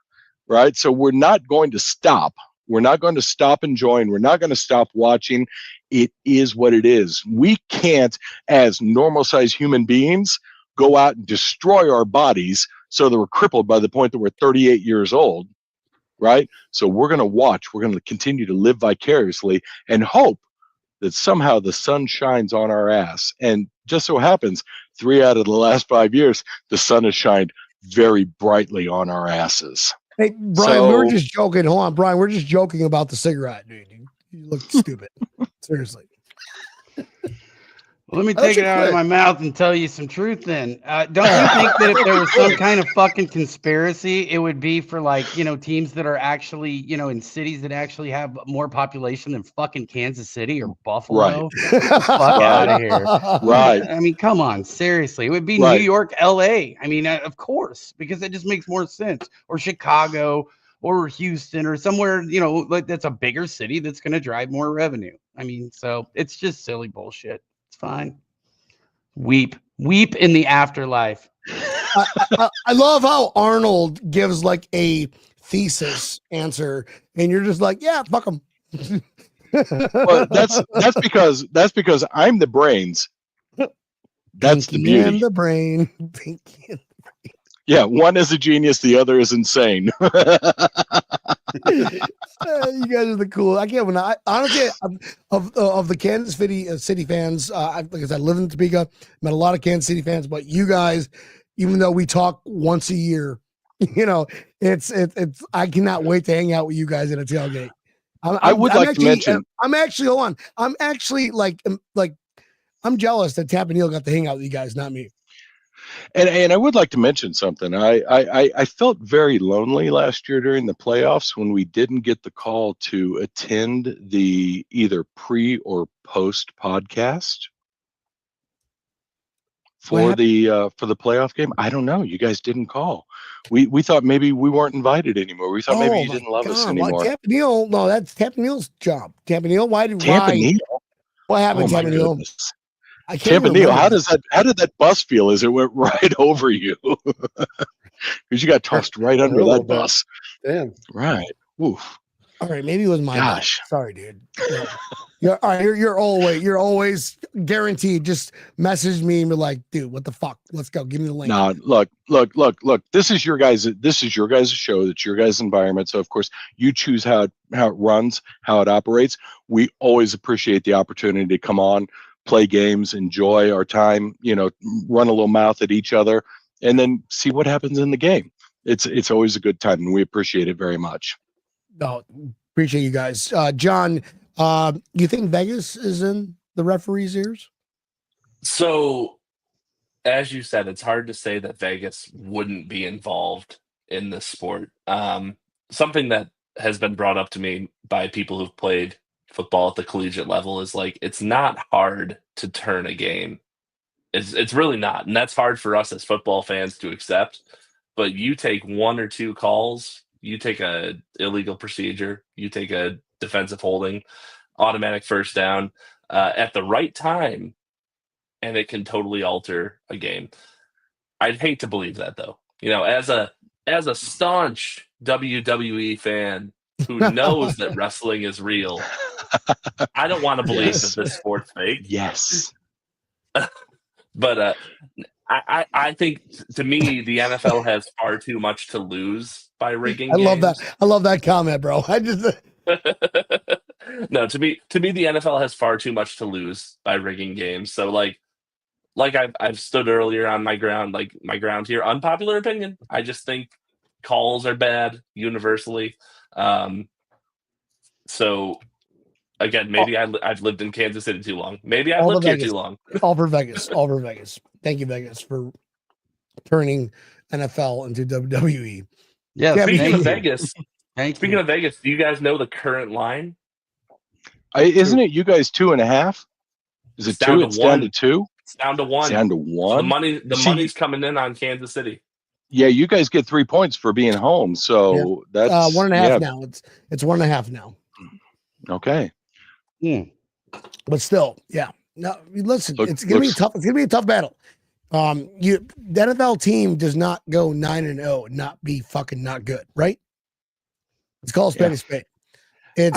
Right? So we're not going to stop. We're not going to stop enjoying. We're not going to stop watching. It is what it is. We can't, as normal sized human beings, go out and destroy our bodies so that we're crippled by the point that we're 38 years old. Right? So we're going to watch. We're going to continue to live vicariously and hope that somehow the sun shines on our ass. And just so happens, 3 out of the last 5 years, the sun has shined very brightly on our asses. Hey, Brian, we were just joking. Hold on, Brian. We're just joking about the cigarette, dude. You look stupid. Seriously. Well, let me take it out of my mouth and tell you some truth then. Don't you think that if there was some kind of fucking conspiracy, it would be for teams that are actually, in cities that actually have more population than fucking Kansas City or Buffalo? Right. Get the fuck out of here. Right. I mean, come on, seriously. It would be Right. New York, LA. I mean, of course, because it just makes more sense. Or Chicago or Houston or somewhere, that's a bigger city that's going to drive more revenue. I mean, so it's just silly bullshit. Fine. Weep in the afterlife. I love how Arnold gives like a thesis answer, and you're just like, yeah, fuck him. Well, that's because I'm the brains. That's Pinky the beauty. and the brain. Pinky and Yeah, one is a genius, the other is insane. you guys are the cool. I can't. Honestly, of the Kansas City fans, like I said, I live in Topeka. Met a lot of Kansas City fans, but you guys, even though we talk once a year, it's. I cannot wait to hang out with you guys at a tailgate. I'm actually hold on. I'm actually like I'm jealous that Tap and Neil got to hang out with you guys, not me. And I would like to mention something. I felt very lonely last year during the playoffs when we didn't get the call to attend the either pre or post podcast for the playoff game. I don't know. You guys didn't call. We thought maybe we weren't invited anymore. We thought maybe you didn't love us anymore. Well, Tap and Neil, no, that's Tap and Neil's job. Tap and Neil, why? Neil? What happened, Tap and Neil? Tampa Neil, how did that bus feel as it went right over you? Because you got tossed right under that bus. Damn. Right. Oof. All right, maybe it was my gosh. Bad. Sorry, dude. All right, you're always guaranteed. Just message me and be like, dude, what the fuck? Let's go. Give me the link. No, look. This is your guys' show. That's your guys' environment. So of course you choose how it runs, how it operates. We always appreciate the opportunity to come on, play games, enjoy our time, run a little mouth at each other, and then see what happens in the game. It's always a good time, and we appreciate it very much. No, appreciate you guys. John, you think Vegas is in the referee's ears? So, as you said, it's hard to say that Vegas wouldn't be involved in this sport. Something that has been brought up to me by people who've played football at the collegiate level is like, it's not hard to turn a game. It's really not. And that's hard for us as football fans to accept. But you take one or two calls, you take a illegal procedure, you take a defensive holding, automatic first down at the right time, and it can totally alter a game. I'd hate to believe that, though. As a staunch WWE fan who knows that wrestling is real, I don't want to believe that this sport's fake. Yes. But I think, to me, the NFL has far too much to lose by rigging games. I love that comment, bro. I just No, to me, the NFL has far too much to lose by rigging games. So, like I've stood earlier on my ground here. Unpopular opinion. I just think calls are bad universally. So, again, maybe I've lived in Kansas City too long. Maybe I've lived here too long. All for Vegas. Thank you, Vegas, for turning NFL into WWE. Yeah. Speaking of Vegas, Speaking of Vegas, do you guys know the current line? Isn't it you guys 2.5? Is it 2? It's down to 2. It's down to 1. It's down to 1. The money's coming in on Kansas City. Yeah, you guys get 3 points for being home, so that's 1.5 now. It's 1.5 now. Okay. But still, yeah. No, listen, it's gonna be tough. It's gonna be a tough battle. The NFL team does not go 9-0 and not be fucking not good, right? It's called spade a spade. It's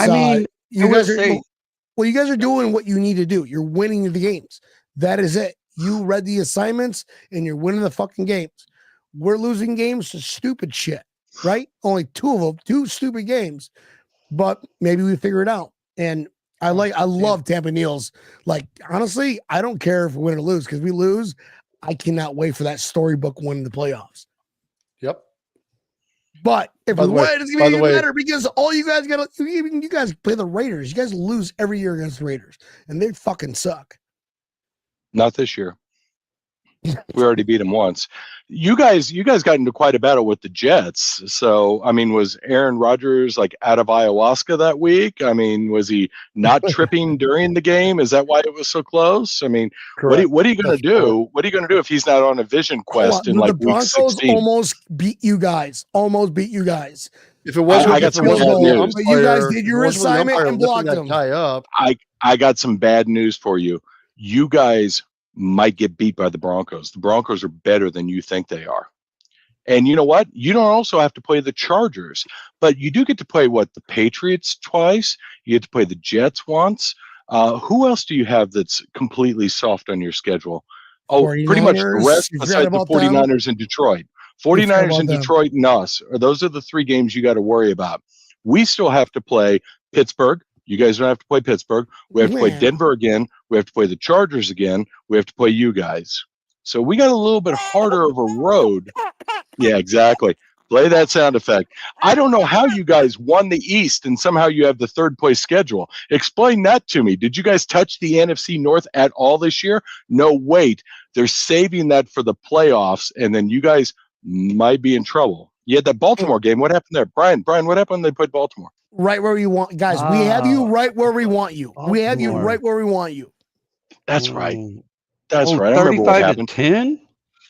you guys are doing what you need to do. You're winning the games. That is it. You read the assignments and you're winning the fucking games. We're losing games to stupid shit, right? Only 2 of them, 2 stupid games, but maybe we figure it out. And I love Tampa Neal's. Like, honestly, I don't care if we win or lose, because we lose, I cannot wait for that storybook win in the playoffs. Yep. But if we win, it's gonna be even better, because all you guys you guys play the Raiders. You guys lose every year against the Raiders, and they fucking suck. Not this year. We already beat them once. You guys got into quite a battle with the Jets. So, I mean, was Aaron Rodgers like out of ayahuasca that week? I mean, was he not tripping during the game? Is that why it was so close? I mean, what are you going to do? What are you going to do if he's not on a vision quest in like the Broncos week 16? almost beat you guys. If it wasn't, I got some bad news. But you guys did your assignment and blocked them. I got some bad news for you. You guys might get beat by the Broncos. The Broncos are better than you think they are. And you know what? You don't also have to play the Chargers, but you do get to play the Patriots twice. You get to play the Jets once. Who else do you have that's completely soft on your schedule? Oh, pretty much the rest besides the 49ers and Detroit. 49ers and Detroit and us. Those are the 3 games you got to worry about. We still have to play Pittsburgh. You guys don't have to play Pittsburgh. We have to play Denver again. We have to play the Chargers again. We have to play you guys. So we got a little bit harder of a road. Yeah, exactly. Play that sound effect. I don't know how you guys won the East and somehow you have the 3rd place schedule. Explain that to me. Did you guys touch the NFC North at all this year? No, wait. They're saving that for the playoffs, and then you guys might be in trouble. You had that Baltimore game. What happened there? Brian, what happened when they played Baltimore? Right where you want, guys. We have you right where we want you. We have you right where we want you. That's right. That's right. I remember what happened. 10?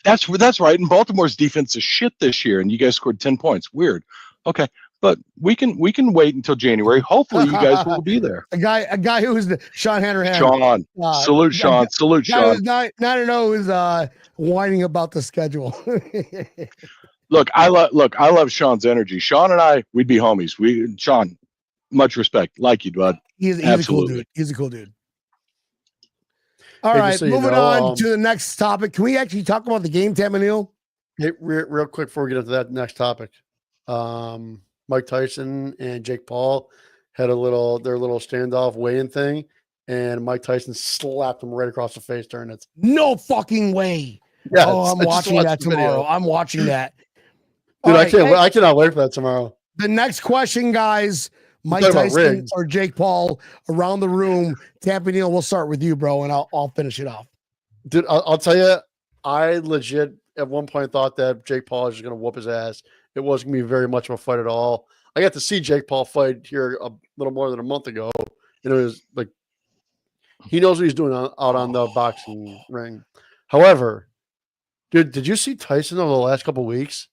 That's right. And Baltimore's defense is shit this year, and you guys scored 10 points. Weird. Okay, but we can wait until January. Hopefully, you guys will be there. A guy who is Sean Hanrahan. Sean, salute Sean. Salute Sean. Not to know who's whining about the schedule. Look, I love Sean's energy. Sean and I, we'd be homies. Sean, much respect. Like you, bud. He's a cool dude. He's a cool dude. All right, moving on to the next topic. Can we actually talk about the game, Tamanil? Hey, real quick before we get into that next topic. Mike Tyson and Jake Paul had their little standoff weigh-in thing, and Mike Tyson slapped him right across the face during it. No fucking way. Yeah, I'm watching that tomorrow. I'm watching that. Dude, I cannot wait for that tomorrow. The next question, guys. Mike Tyson or Jake Paul around the room. Tampa Neal, we'll start with you, bro, and I'll finish it off. Dude, I'll tell you, I legit at one point thought that Jake Paul is just going to whoop his ass. It wasn't going to be very much of a fight at all. I got to see Jake Paul fight here a little more than a month ago. And it was like, he knows what he's doing out on the boxing ring. However, dude, did you see Tyson over the last couple of weeks?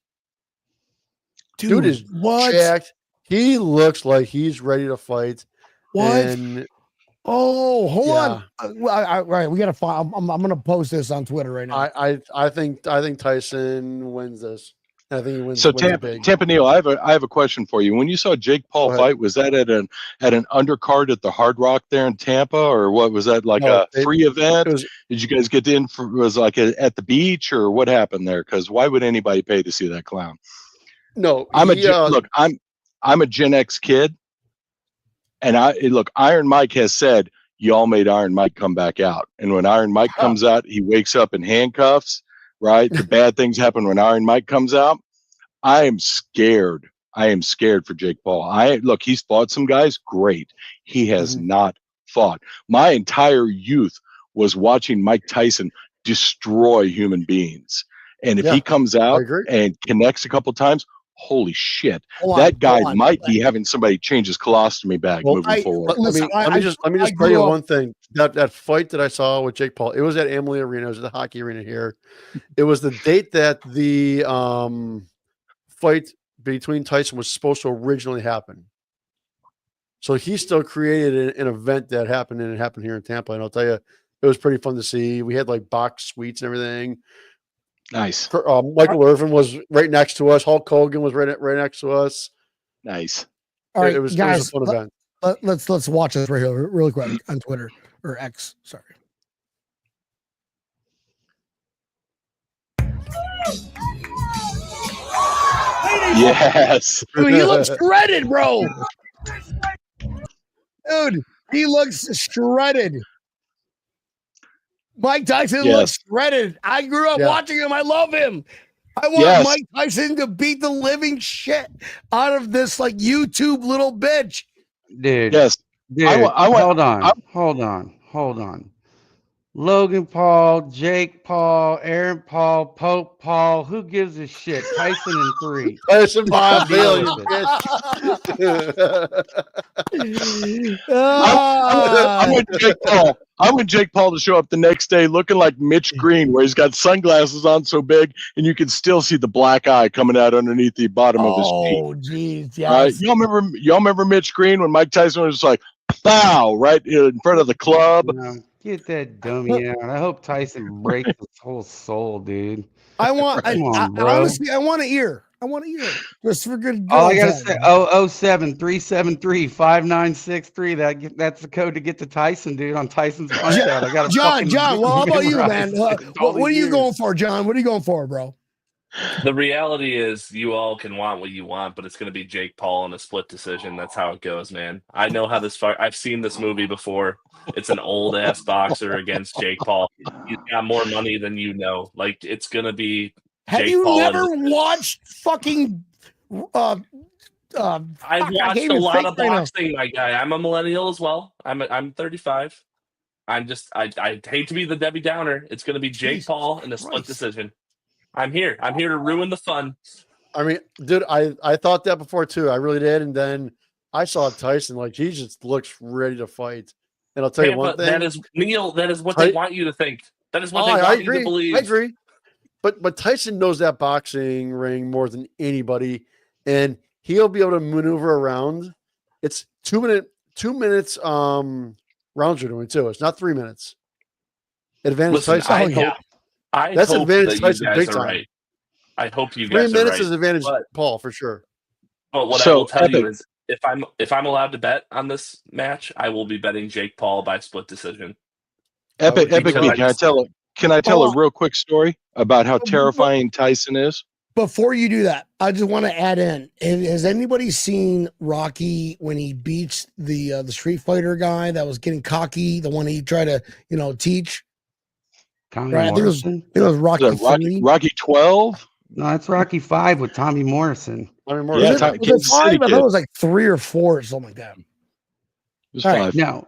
Dude is what? jacked. He looks like he's ready to fight. What? And oh, hold yeah. on. Right, we gotta find. I'm gonna post this on Twitter right now. I think Tyson wins this. I think he wins. So wins big. Tampa Neal, I have a question for you. When you saw Jake Paul fight, was that at an undercard at the Hard Rock there in Tampa, or what was that like No, a free event? was- Did you guys get in for was like at the beach, or what happened there? Because why would anybody pay to see that clown? No, look. I'm a Gen X kid, and Iron Mike has said y'all made Iron Mike come back out, and when Iron Mike comes out, he wakes up in handcuffs. Right, the bad things happen when Iron Mike comes out. I am scared. I am scared for Jake Paul. He's fought some guys, great. He has not fought. My entire youth was watching Mike Tyson destroy human beings, and if he comes out and connects a couple times, holy shit, that guy might be having somebody change his colostomy bag moving forward. Let me just tell you one thing. That fight that I saw with Jake Paul, it was at Amalie Arena. It was at the hockey arena here. It was the date that the fight between Tyson was supposed to originally happen. So he still created an event that happened, and it happened here in Tampa. And I'll tell you, it was pretty fun to see. We had like box suites and everything. Nice. Michael Irvin was right next to us. Hulk Hogan was right next to us. Nice. All right, it was guys. A fun event. Let's watch this right here, really quick on Twitter or X. Sorry. Yes. Dude, he looks shredded, bro. Dude, he looks shredded. Mike Tyson looks shredded. I grew up watching him. I love him. I want Mike Tyson to beat the living shit out of this like YouTube little bitch. Dude. Yes. Dude, hold on. Logan Paul, Jake Paul, Aaron Paul, Pope Paul. Who gives a shit? Tyson in 3. Tyson 5 billion. I'm with Jake Paul. I want Jake Paul to show up the next day looking like Mitch Green, where he's got sunglasses on so big, and you can still see the black eye coming out underneath the bottom of his feet. Oh, geez, yes. Y'all remember Mitch Green when Mike Tyson was just like, "Bow!" right in front of the club. Get that dummy out. I hope Tyson breaks his whole soul, dude. Honestly, I want to hear. Just for good. All I gotta say, 007-373-5963. That's the code to get to Tyson, dude. On Tyson's punch out. I got John. Well, how about you, man? What are you going for, John? What are you going for, bro? The reality is, you all can want what you want, but it's going to be Jake Paul in a split decision. That's how it goes, man. I know how this fight. I've seen this movie before. It's an old ass boxer against Jake Paul. He's got more money than you know. Like, it's going to be. Have Jake you Paul never watched fucking? I've watched a lot of boxing, my guy. I'm a millennial as well. I'm 35. I hate to be the Debbie Downer. It's going to be Jake Paul in a split decision. I'm here to ruin the fun. I mean, dude, I thought that before too. I really did, and then I saw Tyson. Like, he just looks ready to fight. And I'll tell you one thing. That is Neil. That is what they want you to think. That is what they want you to believe. I agree. But Tyson knows that boxing ring more than anybody, and he'll be able to maneuver around. It's 2 minutes rounds are doing too. It's not 3 minutes. Advantage Tyson. That's advantage Tyson big time. Right. I hope you guys 3 minutes are right. is advantage Paul for sure. But what I will tell you is, if I'm allowed to bet on this match, I will be betting Jake Paul by split decision. Epic Me, can I tell a real quick story about how terrifying Tyson is? Before you do that, I just want to add in. Has anybody seen Rocky when he beats the Street Fighter guy that was getting cocky, the one he tried to teach? Right, I think it was Rocky 3. Rocky 12? No, it's Rocky 5 with Tommy Morrison. Yeah, was it 5? I thought it was like 3 or 4 or something like that. It was 5. Right, no.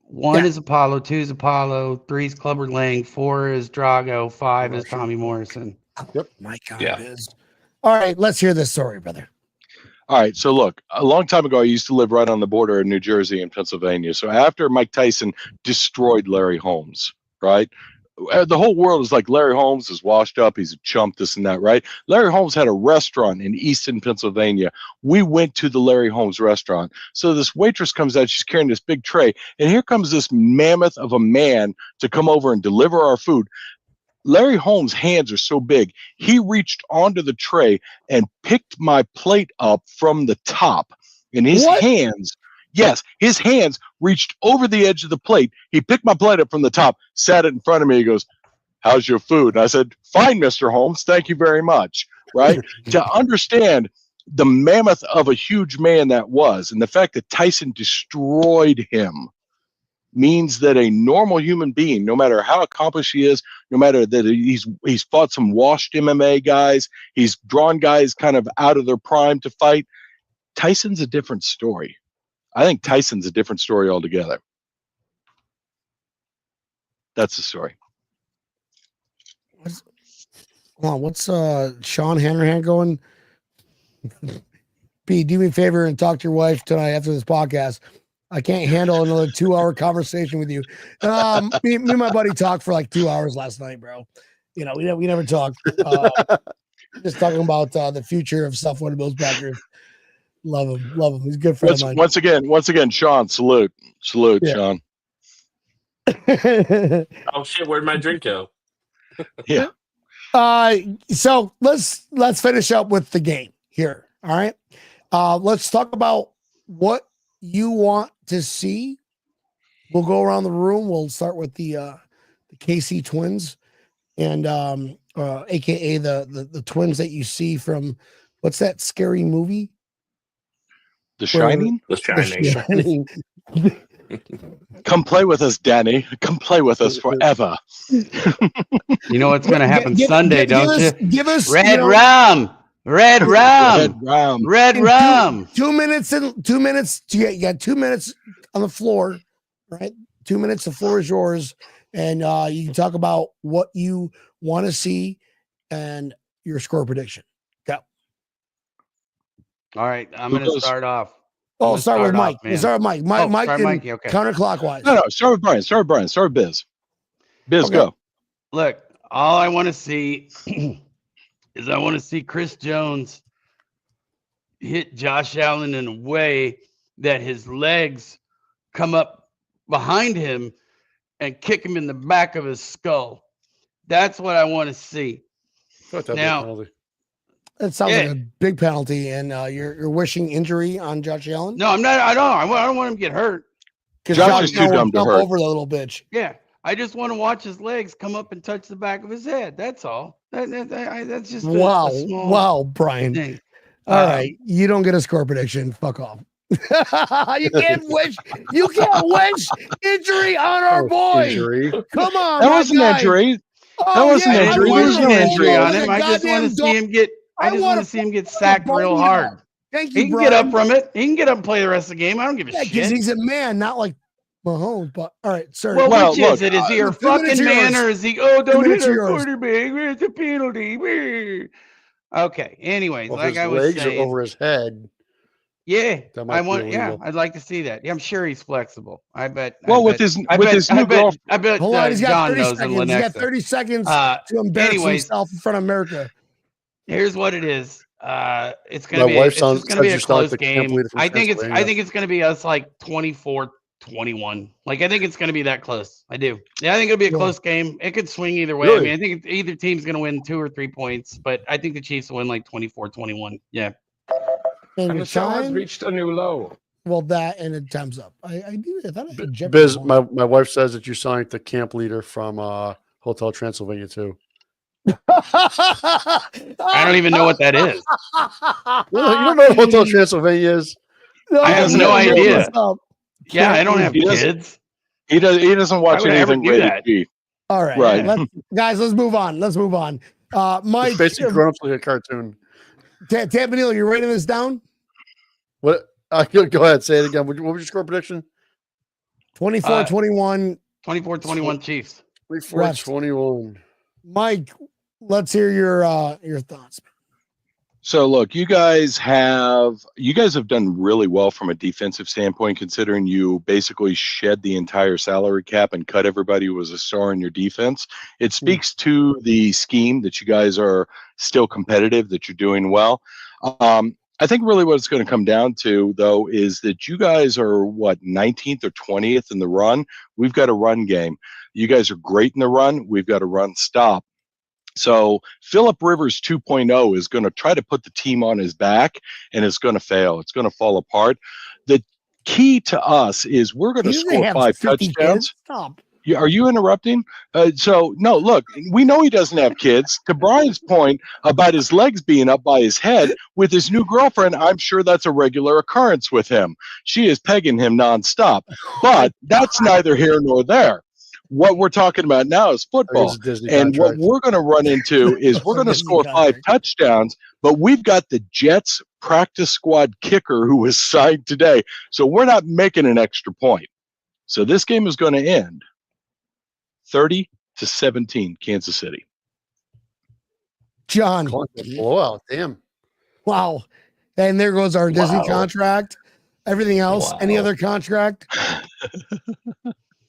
1 is Apollo, 2 is Apollo, 3 is Clubber Lang, 4 is Drago, 5 is Tommy Morrison. Yep. My God, it is. All right, let's hear this story, brother. All right, so look, a long time ago, I used to live right on the border of New Jersey and Pennsylvania. So after Mike Tyson destroyed Larry Holmes, right? the whole world is like Larry Holmes is washed up. He's a chump, this and that, right? Larry Holmes had a restaurant in Easton, Pennsylvania. We went to the Larry Holmes restaurant. So this waitress comes out. She's carrying this big tray. And here comes this mammoth of a man to come over and deliver our food. Larry Holmes' hands are so big, he reached onto the tray and picked my plate up from the top. And his hands, yes, his hands reached over the edge of the plate. He picked my plate up from the top, sat it in front of me. He goes, "How's your food?" And I said, "Fine, Mr. Holmes. Thank you very much." Right? To understand the mammoth of a huge man that was, and the fact that Tyson destroyed him, means that a normal human being, no matter how accomplished he is, no matter that he's fought some washed MMA guys, he's drawn guys kind of out of their prime to fight, Tyson's a different story. I think Tyson's a different story altogether. That's the story. What's Sean Hanrahan going? P, do me a favor and talk to your wife tonight after this podcast. I can't handle another 2-hour conversation with you. Me and my buddy talked for like 2 hours last night, bro. You know, we never talked. Just talking about the future of Florida Bills backers. Love him. He's a good friend of mine. Once again, Sean, salute, yeah. Sean. Oh shit! Where'd my drink go? Yeah. So let's finish up with the game here. All right. Let's talk about what you want to see. We'll go around the room. We'll start with the KC twins, and aka the twins that you see from what's that scary movie? The Shining. The Shining. Come play with us, Danny. Come play with us forever. You know what's going to happen Sunday, don't you? Give us Red rum. 2 minutes and 2 minutes. You got 2 minutes on the floor, right? 2 minutes. The floor is yours, and you can talk about what you want to see and your score prediction. Go. All right, I'm going to start off. Oh, start with Mike. We'll start with Mike. Mike can okay. Counterclockwise. No, start with Brian. Start with Biz. Biz, okay. Go. Look, all I want to see is I want to see Chris Jones hit Josh Allen in a way that his legs come up behind him and kick him in the back of his skull. That's what I want to see. Now, that sounds like a big penalty, and you're wishing injury on Josh Allen? No, I'm not. I don't want him to get hurt. Because Josh is too dumb to hurt. Over the little bitch. Yeah, I just want to watch his legs come up and touch the back of his head. That's all. That's just wow, Brian. Thing. All right, you don't get a score prediction. Fuck off. You can't wish injury on our boy. Injury. Come on, that wasn't injury. That wasn't injury. There was no injury on him. I just want to see him get. I just want to see him get sacked real hard. Thank you, He can get up from it. He can get up and play the rest of the game. I don't give a shit. Because he's a man, not like Mahomes. But all right, sir. Well, which is it? Is he a fucking man or is he? Oh, don't hit our quarterback. It's a penalty. Okay. Anyways, like I was saying, over his head. Yeah, I want. Yeah, I'd like to see that. Yeah, I'm sure he's flexible. I bet. With his new girlfriend. I bet. Hold on, he's got 30 knows seconds. He's got 30 seconds to embarrass himself in front of America. Here's what it is. It's gonna be a close game. I think it's gonna be us like 24-21. Like I think it's gonna be that close. I do. Yeah, I think it'll be a close game. It could swing either way. Really? I mean, I think either team's gonna win 2 or 3 points, but I think the Chiefs will win like 24-21. Yeah. And the show has reached a new low. Well, that and it time's up. I thought I had Biz, my wife says that you sound like the camp leader from Hotel Transylvania too. I don't even know what that is. You don't know what Hotel Transylvania is? No, I have no idea. Yeah, I don't have kids. He doesn't watch anything rated G. All right. Guys, let's move on. Mike, it's basically grown up like a cartoon. Tampanil, you writing this down? What? Go ahead. Say it again. What was your score prediction? 24-21. 24-21 Chiefs. 24-21. Mike, let's hear your thoughts. So look, you guys have done really well from a defensive standpoint, considering you basically shed the entire salary cap and cut everybody who was a star in your defense. It speaks to the scheme that you guys are still competitive, that you're doing well. I think really what it's going to come down to, though, is that you guys are, 19th or 20th in the run? We've got a run game. You guys are great in the run. We've got a run stop. So Phillip Rivers 2.0 is going to try to put the team on his back, and it's going to fail. It's going to fall apart. The key to us is we're going to score 5 touchdowns. Stop. Are you interrupting? No, look, we know he doesn't have kids. To Brian's point about his legs being up by his head with his new girlfriend, I'm sure that's a regular occurrence with him. She is pegging him nonstop. But that's neither here nor there. What we're talking about now is football. And what we're going to run into is we're going to score 5 touchdowns, but we've got the Jets practice squad kicker who was signed today. So we're not making an extra point. So this game is going to end 30-17, Kansas City. John. Blowout. Damn. Wow. And there goes our Disney contract. Everything else, any other contract?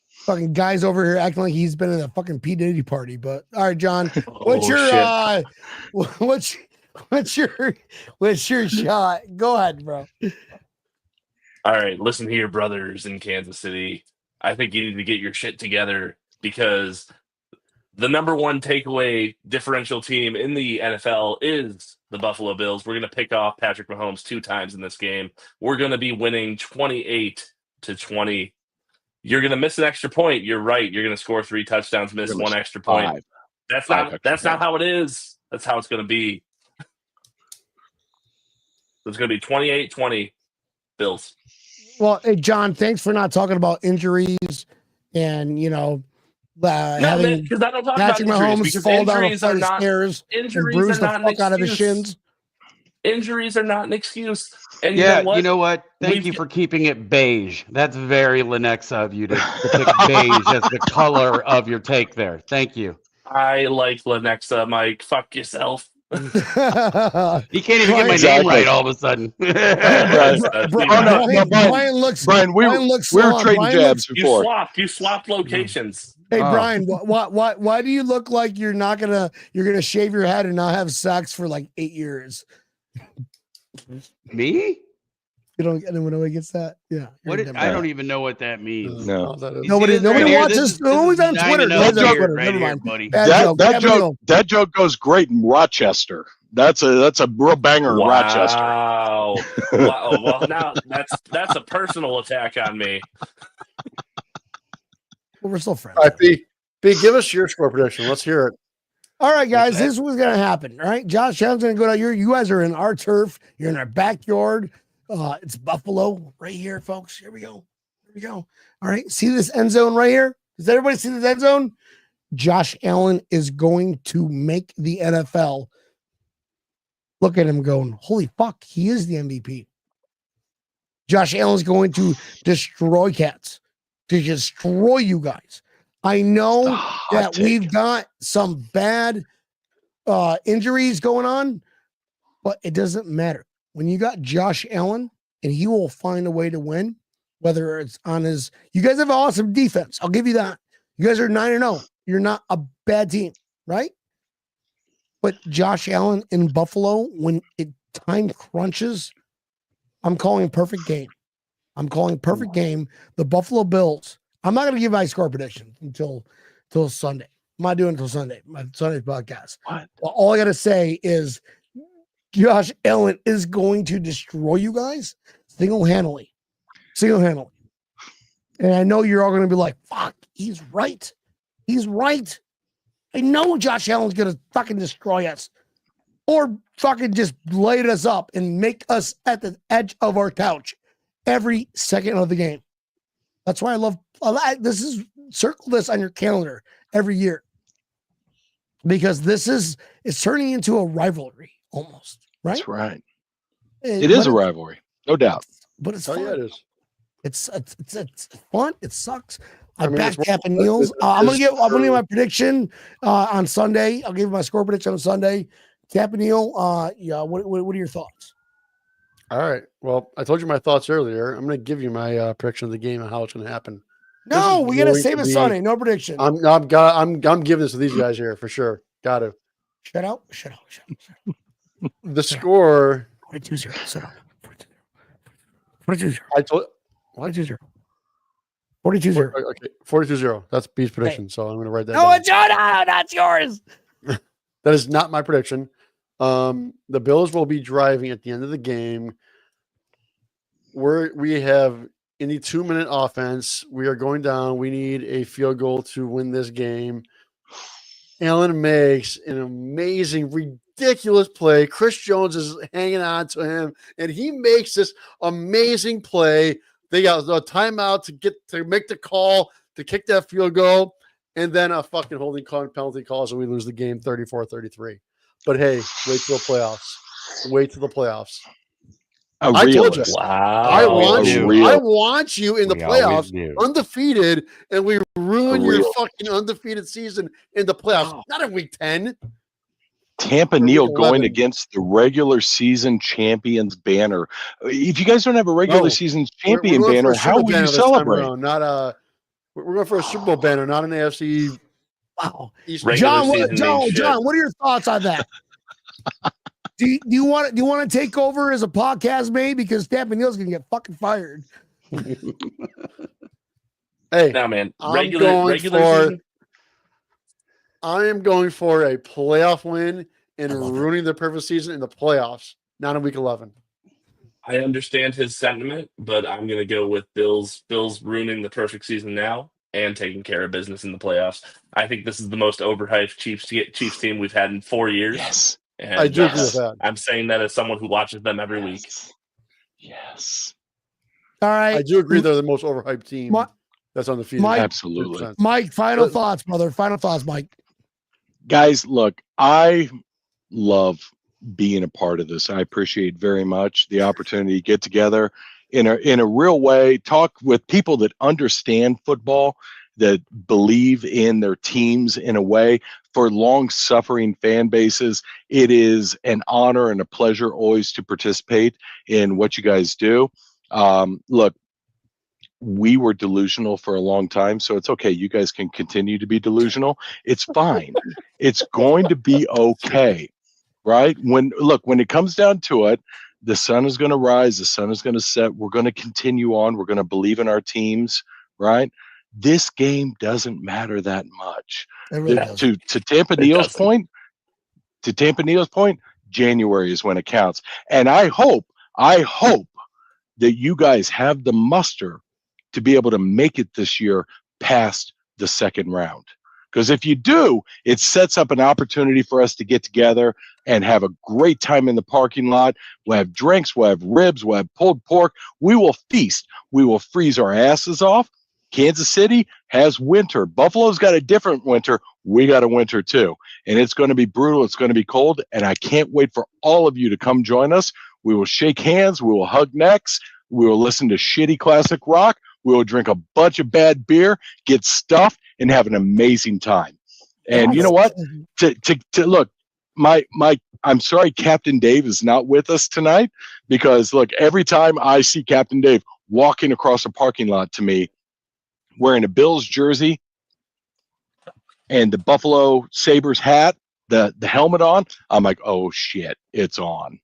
Fucking guys over here acting like he's been in a fucking P. Diddy party. But all right, John, what's your shot? Go ahead, bro. All right, listen here, brothers in Kansas City. I think you need to get your shit together, because the number one takeaway differential team in the NFL is the Buffalo Bills. We're going to pick off Patrick Mahomes 2 times in this game. We're going to be winning 28-20. You're going to miss an extra point. You're right. You're going to score 3 touchdowns, miss 1 extra point. That's not how it is. That's how it's going to be. It's going to be 28-20 Bills. Well, hey, John, thanks for not talking about injuries and, having because I don't talk Patrick about Mahomes injuries, fall down a injuries flight of stairs and bruise the fuck out of his shins. Injuries are not an excuse. And you know what? Thank you for keeping it beige. That's very Lenexa of you to pick beige as the color of your take there. Thank you. I like Lenexa, Mike. Fuck yourself. He can't even get my name right all of a sudden. Brian looks. We were trading jabs before. You swapped locations. Hey Brian, why do you look like you're gonna shave your head and not have sex for like 8 years? Me? You don't. Anyone know who gets that? Yeah. I don't even know what that means. No. Nobody watches. Always on Twitter. Never mind. Buddy. That joke goes great in Rochester. That's a real banger in Rochester. Wow. Well, now that's a personal attack on me. Well, we're still friends. All right, B, give us your score prediction. Let's hear it. All right, guys, this is what's going to happen. All right, Josh Allen's going to go down here. You guys are in our turf. You're in our backyard. It's Buffalo right here, folks. Here we go. All right, see this end zone right here? Does everybody see this end zone? Josh Allen is going to make the NFL. Look at him going, holy fuck, he is the MVP. Josh Allen's going to destroy cats, to destroy you guys. I know that we've got some bad injuries going on, but it doesn't matter. When you got Josh Allen, and he will find a way to win, whether it's on his. You guys have awesome defense. I'll give you that. You guys are 9-0. You're not a bad team, right? But Josh Allen in Buffalo, when time crunches, I'm calling perfect game. The Buffalo Bills. I'm not going to give my score prediction until Sunday. I'm not doing it until Sunday. My Sunday's podcast. What? Well, all I got to say is Josh Allen is going to destroy you guys single-handedly. And I know you're all going to be like, fuck, he's right. I know Josh Allen's going to fucking destroy us or fucking just light us up and make us at the edge of our couch every second of the game. That's why circle this on your calendar every year, because it's turning into a rivalry almost, right? That's right. It is a rivalry, no doubt. But it's fun. Yeah, it is. It's fun. It sucks. I'm back tapping Neils. I'm gonna give my prediction on Sunday. I'll give my score prediction on Sunday. Campanile, yeah, what are your thoughts? All right. Well, I told you my thoughts earlier. I'm going to give you my prediction of the game and how it's going to happen. No, we got to save it Sunday. No prediction. I'm giving this to these guys here for sure. Got to. Shut up. The score. 42-0. Shut up. 42-0. I told. 42-0. 42-0. Okay, 42-0. That's B's prediction. So I'm going to write that No, down. it's yours. No, that's yours. That is not my prediction. The Bills will be driving at the end of the game. We have in the 2-minute offense. We are going down. We need a field goal to win this game. Allen makes an amazing, ridiculous play. Chris Jones is hanging on to him, and he makes this amazing play. They got a timeout to make the call to kick that field goal, and then a fucking holding penalty calls, and we lose the game 34-33. But hey, wait till the playoffs. Wait till the playoffs. I told you. Wow. I want you in the playoffs undefeated, and we ruin your fucking undefeated season in the playoffs. Not in week 10. Tampa Neal going against the regular season champions banner. If you guys don't have a regular season champion banner, how will you celebrate? We're going for a Super Bowl banner, not an AFC. Wow. John, what are your thoughts on that? Do you want to take over as a podcast, maybe? Because Tampa Neal's gonna get fucking fired. Hey, now, man, I am going for a playoff win and ruining the perfect season in the playoffs, not in week 11. I understand his sentiment, but I'm going to go with Bills ruining the perfect season now and taking care of business in the playoffs. I think this is the most overhyped Chiefs team we've had in 4 years. Yes. And I do agree with that. I'm saying that as someone who watches them every week. Yes. All right. I do agree they're the most overhyped team that's on the field. Absolutely. Mike, final thoughts, brother. Final thoughts, Mike. Guys, look, I love being a part of this. I appreciate very much the opportunity to get together in a real way, talk with people that understand football, that believe in their teams in a way. For long-suffering fan bases, it is an honor and a pleasure always to participate in what you guys do. Look, we were delusional for a long time, so it's okay. You guys can continue to be delusional. It's fine. It's going to be okay, right? When it comes down to it, the sun is going to rise, the sun is going to set. We're going to continue on. We're going to believe in our teams, right? This game doesn't matter that much. To Tampa Neal's point, January is when it counts. And I hope that you guys have the muster to be able to make it this year past the second round. Because if you do, it sets up an opportunity for us to get together and have a great time in the parking lot. We'll have drinks, we'll have ribs, we'll have pulled pork. We will feast. We will freeze our asses off. Kansas City has winter. Buffalo's got a different winter. We got a winter too. And it's going to be brutal. It's going to be cold. And I can't wait for all of you to come join us. We will shake hands. We will hug necks. We will listen to shitty classic rock. We will drink a bunch of bad beer, get stuffed, and have an amazing time. And you know what? To look, I'm sorry Captain Dave is not with us tonight, because look, every time I see Captain Dave walking across a parking lot to me, wearing a Bills jersey and the Buffalo Sabres hat, the helmet on, I'm like, oh shit, it's on.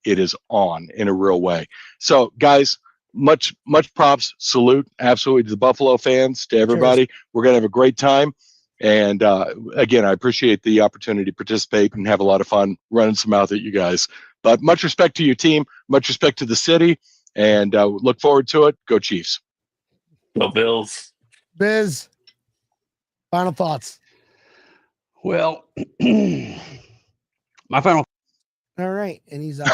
It is on in a real way. So guys, much props, salute absolutely to the Buffalo fans, to everybody. Cheers. We're going to have a great time. And again, I appreciate the opportunity to participate and have a lot of fun running some mouth at you guys. But much respect to your team, much respect to the city, and look forward to it. Go Chiefs. Go Bills. Biz, final thoughts. Well, my final. All right, and he's out.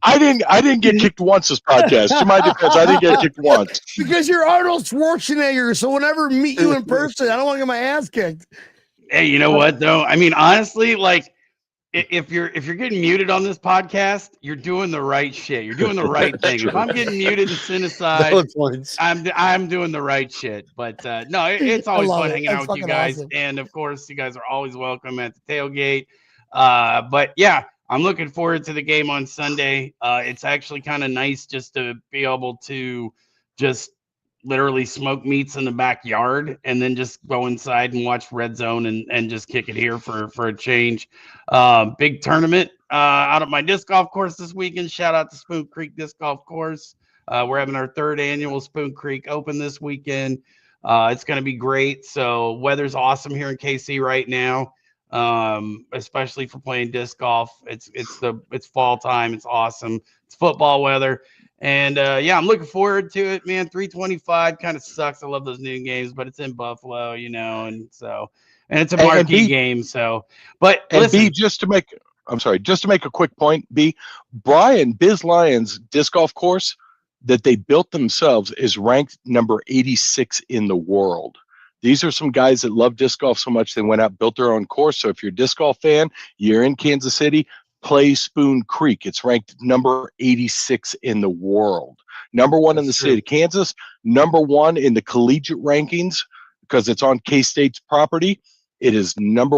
I didn't get kicked once this podcast. To my defense, I didn't get kicked once. Because you're Arnold Schwarzenegger, so whenever I meet you in person, I don't want to get my ass kicked. Hey, you know what though? I mean, honestly, like if you're getting muted on this podcast, you're doing the right shit. You're doing the right thing. If I'm getting muted and sent aside, Valid points. I'm doing the right shit. But no, it's I always love fun it. hanging That's out with you fucking guys. awesome. And of course, you guys are always welcome at the tailgate. But yeah, I'm looking forward to the game on Sunday. It's actually kind of nice just to be able to just literally smoke meats in the backyard and then just go inside and watch Red Zone and just kick it here for a change. Big tournament out at my disc golf course this weekend. Shout out to Spoon Creek Disc Golf Course. We're having our 3rd annual Spoon Creek Open this weekend. It's going to be great. So weather's awesome here in KC right now, especially for playing disc golf. It's fall time. It's awesome. It's football weather. And yeah, I'm looking forward to it, man. 325 kind of sucks. I love those noon games, but it's in Buffalo, and it's a marquee game. So, but and listen, B, just to make a quick point, B, Biz Lyons disc golf course that they built themselves is ranked number 86 in the world. These are some guys that love disc golf so much they went out, built their own course. So if you're a disc golf fan, you're in Kansas City, play Spoon Creek. It's ranked number 86 in the world. Number 1 in the state of Kansas, number 1 in the collegiate rankings because it's on K-State's property. It is number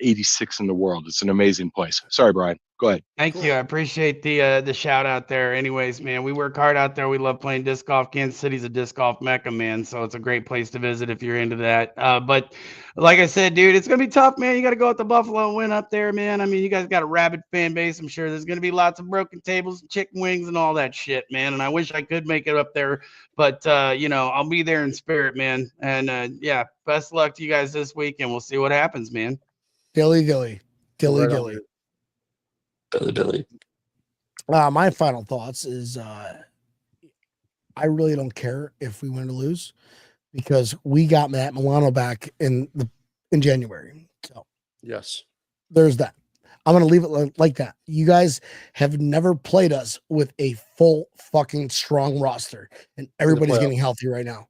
86 in the world. It's an amazing place. Sorry, Brian. Go ahead. Thank you. I appreciate the shout out there. Anyways, man, we work hard out there. We love playing disc golf. Kansas City's a disc golf mecca, man. So it's a great place to visit if you're into that. But like I said, dude, it's gonna be tough, man. You got to go out to Buffalo and win up there, man. I mean, you guys got a rabid fan base. I'm sure there's gonna be lots of broken tables, and chicken wings, and all that shit, man. And I wish I could make it up there, but I'll be there in spirit, man. And yeah, best of luck to you guys this week, and we'll see what happens, man. Dilly. Billy. My final thoughts is I really don't care if we win or lose because we got Matt Milano back in January. So yes, there's that. I'm going to leave it like that. You guys have never played us with a full fucking strong roster, and everybody's getting healthy right now.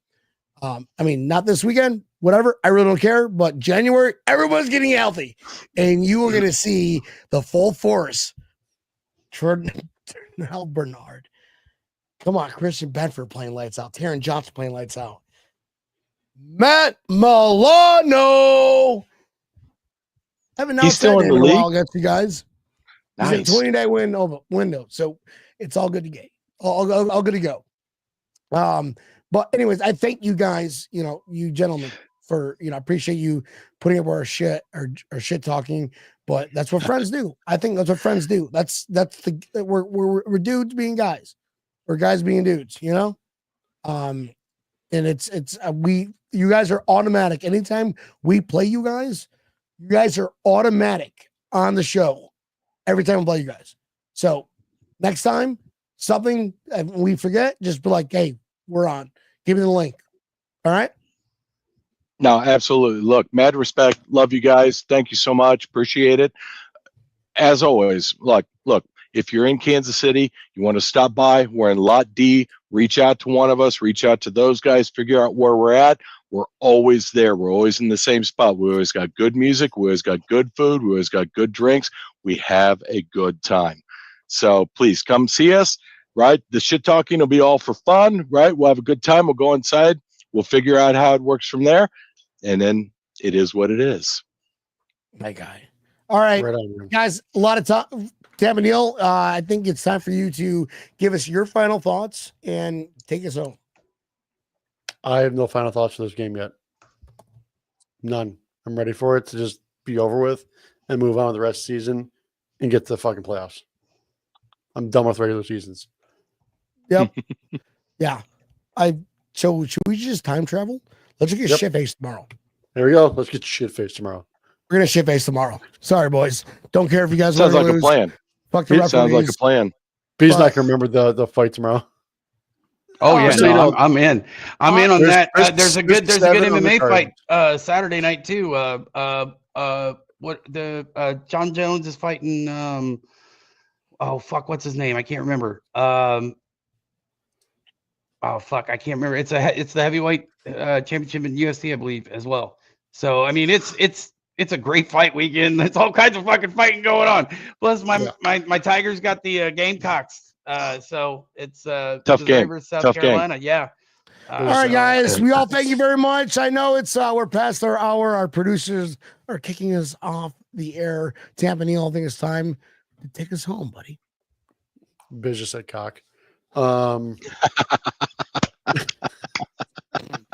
I mean, not this weekend, whatever. I really don't care. But January, everyone's getting healthy, and you are going to see the full force. Now Bernard, come on, Christian Bedford playing lights out. Taron Johnson playing lights out. Matt Milano. Haven't now still in the league against you guys. Nice. He's in a 20-day window, so it's all good to get. All good to go. But anyways, I thank you guys, you gentlemen, for I appreciate you putting up our shit or shit talking. But that's what friends do. I think that's what friends do. We're dudes being guys, or guys being dudes, and you guys are automatic. Anytime we play you guys are automatic on the show every time we play you guys. So next time something we forget, just be like, hey, we're on. Give me the link. All right. No, absolutely. Look, mad respect. Love you guys. Thank you so much. Appreciate it. As always, look, if you're in Kansas City, you want to stop by, we're in Lot D, reach out to one of us, reach out to those guys, figure out where we're at. We're always there. We're always in the same spot. We always got good music. We always got good food. We always got good drinks. We have a good time. So please come see us, right? The shit talking will be all for fun, right? We'll have a good time. We'll go inside. We'll figure out how it works from there. And then it is what it is. My guy. All right, guys, a lot of time. Tam and Neil, I think it's time for you to give us your final thoughts and take us home. I have no final thoughts for this game yet. None. I'm ready for it to just be over with and move on with the rest of the season and get to the fucking playoffs. I'm done with regular seasons. Yep. Yeah. So should we just time travel? Let's get shit faced tomorrow. There we go. Let's get shit faced tomorrow. We're gonna shit face tomorrow. Sorry, boys. Don't care if you guys sounds like lose. A plan. Fuck the referees. Sounds like a plan. B's not gonna remember the fight tomorrow. Oh yeah, no, I'm in. I'm in on that. There's a good MMA fight Saturday night too. John Jones is fighting. Oh fuck, what's his name? I can't remember. Oh fuck, I can't remember. It's the heavyweight championship in UFC, I believe, as well. So I mean, it's it's a great fight weekend. There's all kinds of fucking fighting going on. Plus, my Tigers got the Gamecocks. So it's Tough game. versus South Tough Carolina. game. Yeah. All right, guys. We all thank you very much. I know it's we're past our hour. Our producers are kicking us off the air. Tampa Neal, I think it's time to take us home, buddy. Biz said cock. Love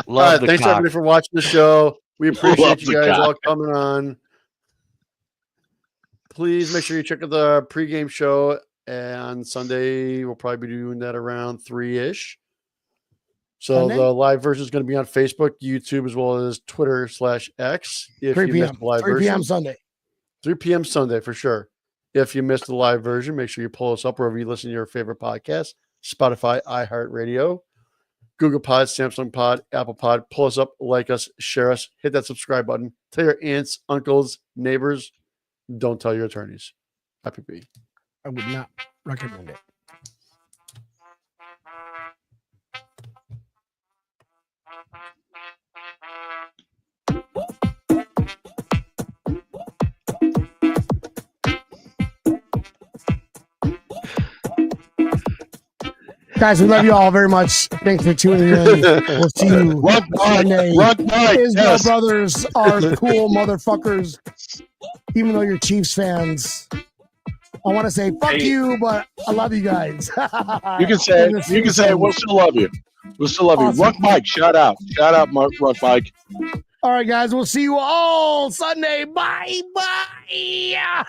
thanks cock. everybody for watching the show. We appreciate Love you the guys cock. all coming on. Please make sure you check out the pregame show. And Sunday, we'll probably be doing that around 3-ish. So Sunday? the live version is going to be on Facebook, YouTube, as well as Twitter/X. If 3 you p.m. missed the live 3 p.m. version. Sunday. 3 p.m. Sunday for sure. If you missed the live version, make sure you pull us up wherever you listen to your favorite podcast: Spotify, iHeartRadio, Google Pod, Samsung Pod, Apple Pod. Pull us up, like us, share us, hit that subscribe button. Tell your aunts, uncles, neighbors. Don't tell your attorneys. Happy B. I would not recommend it. Guys, we love you all very much. Thanks for tuning in. We'll see you Rock Sunday. Isbell yes. Brothers are cool motherfuckers. Even though you're Chiefs fans, I want to say fuck you, but I love you guys. You can say it. You can say it. We'll still love you. We'll still love you. Rock Mike, shout out. Shout out, Rock Mike. All right, guys. We'll see you all Sunday. Bye. Bye.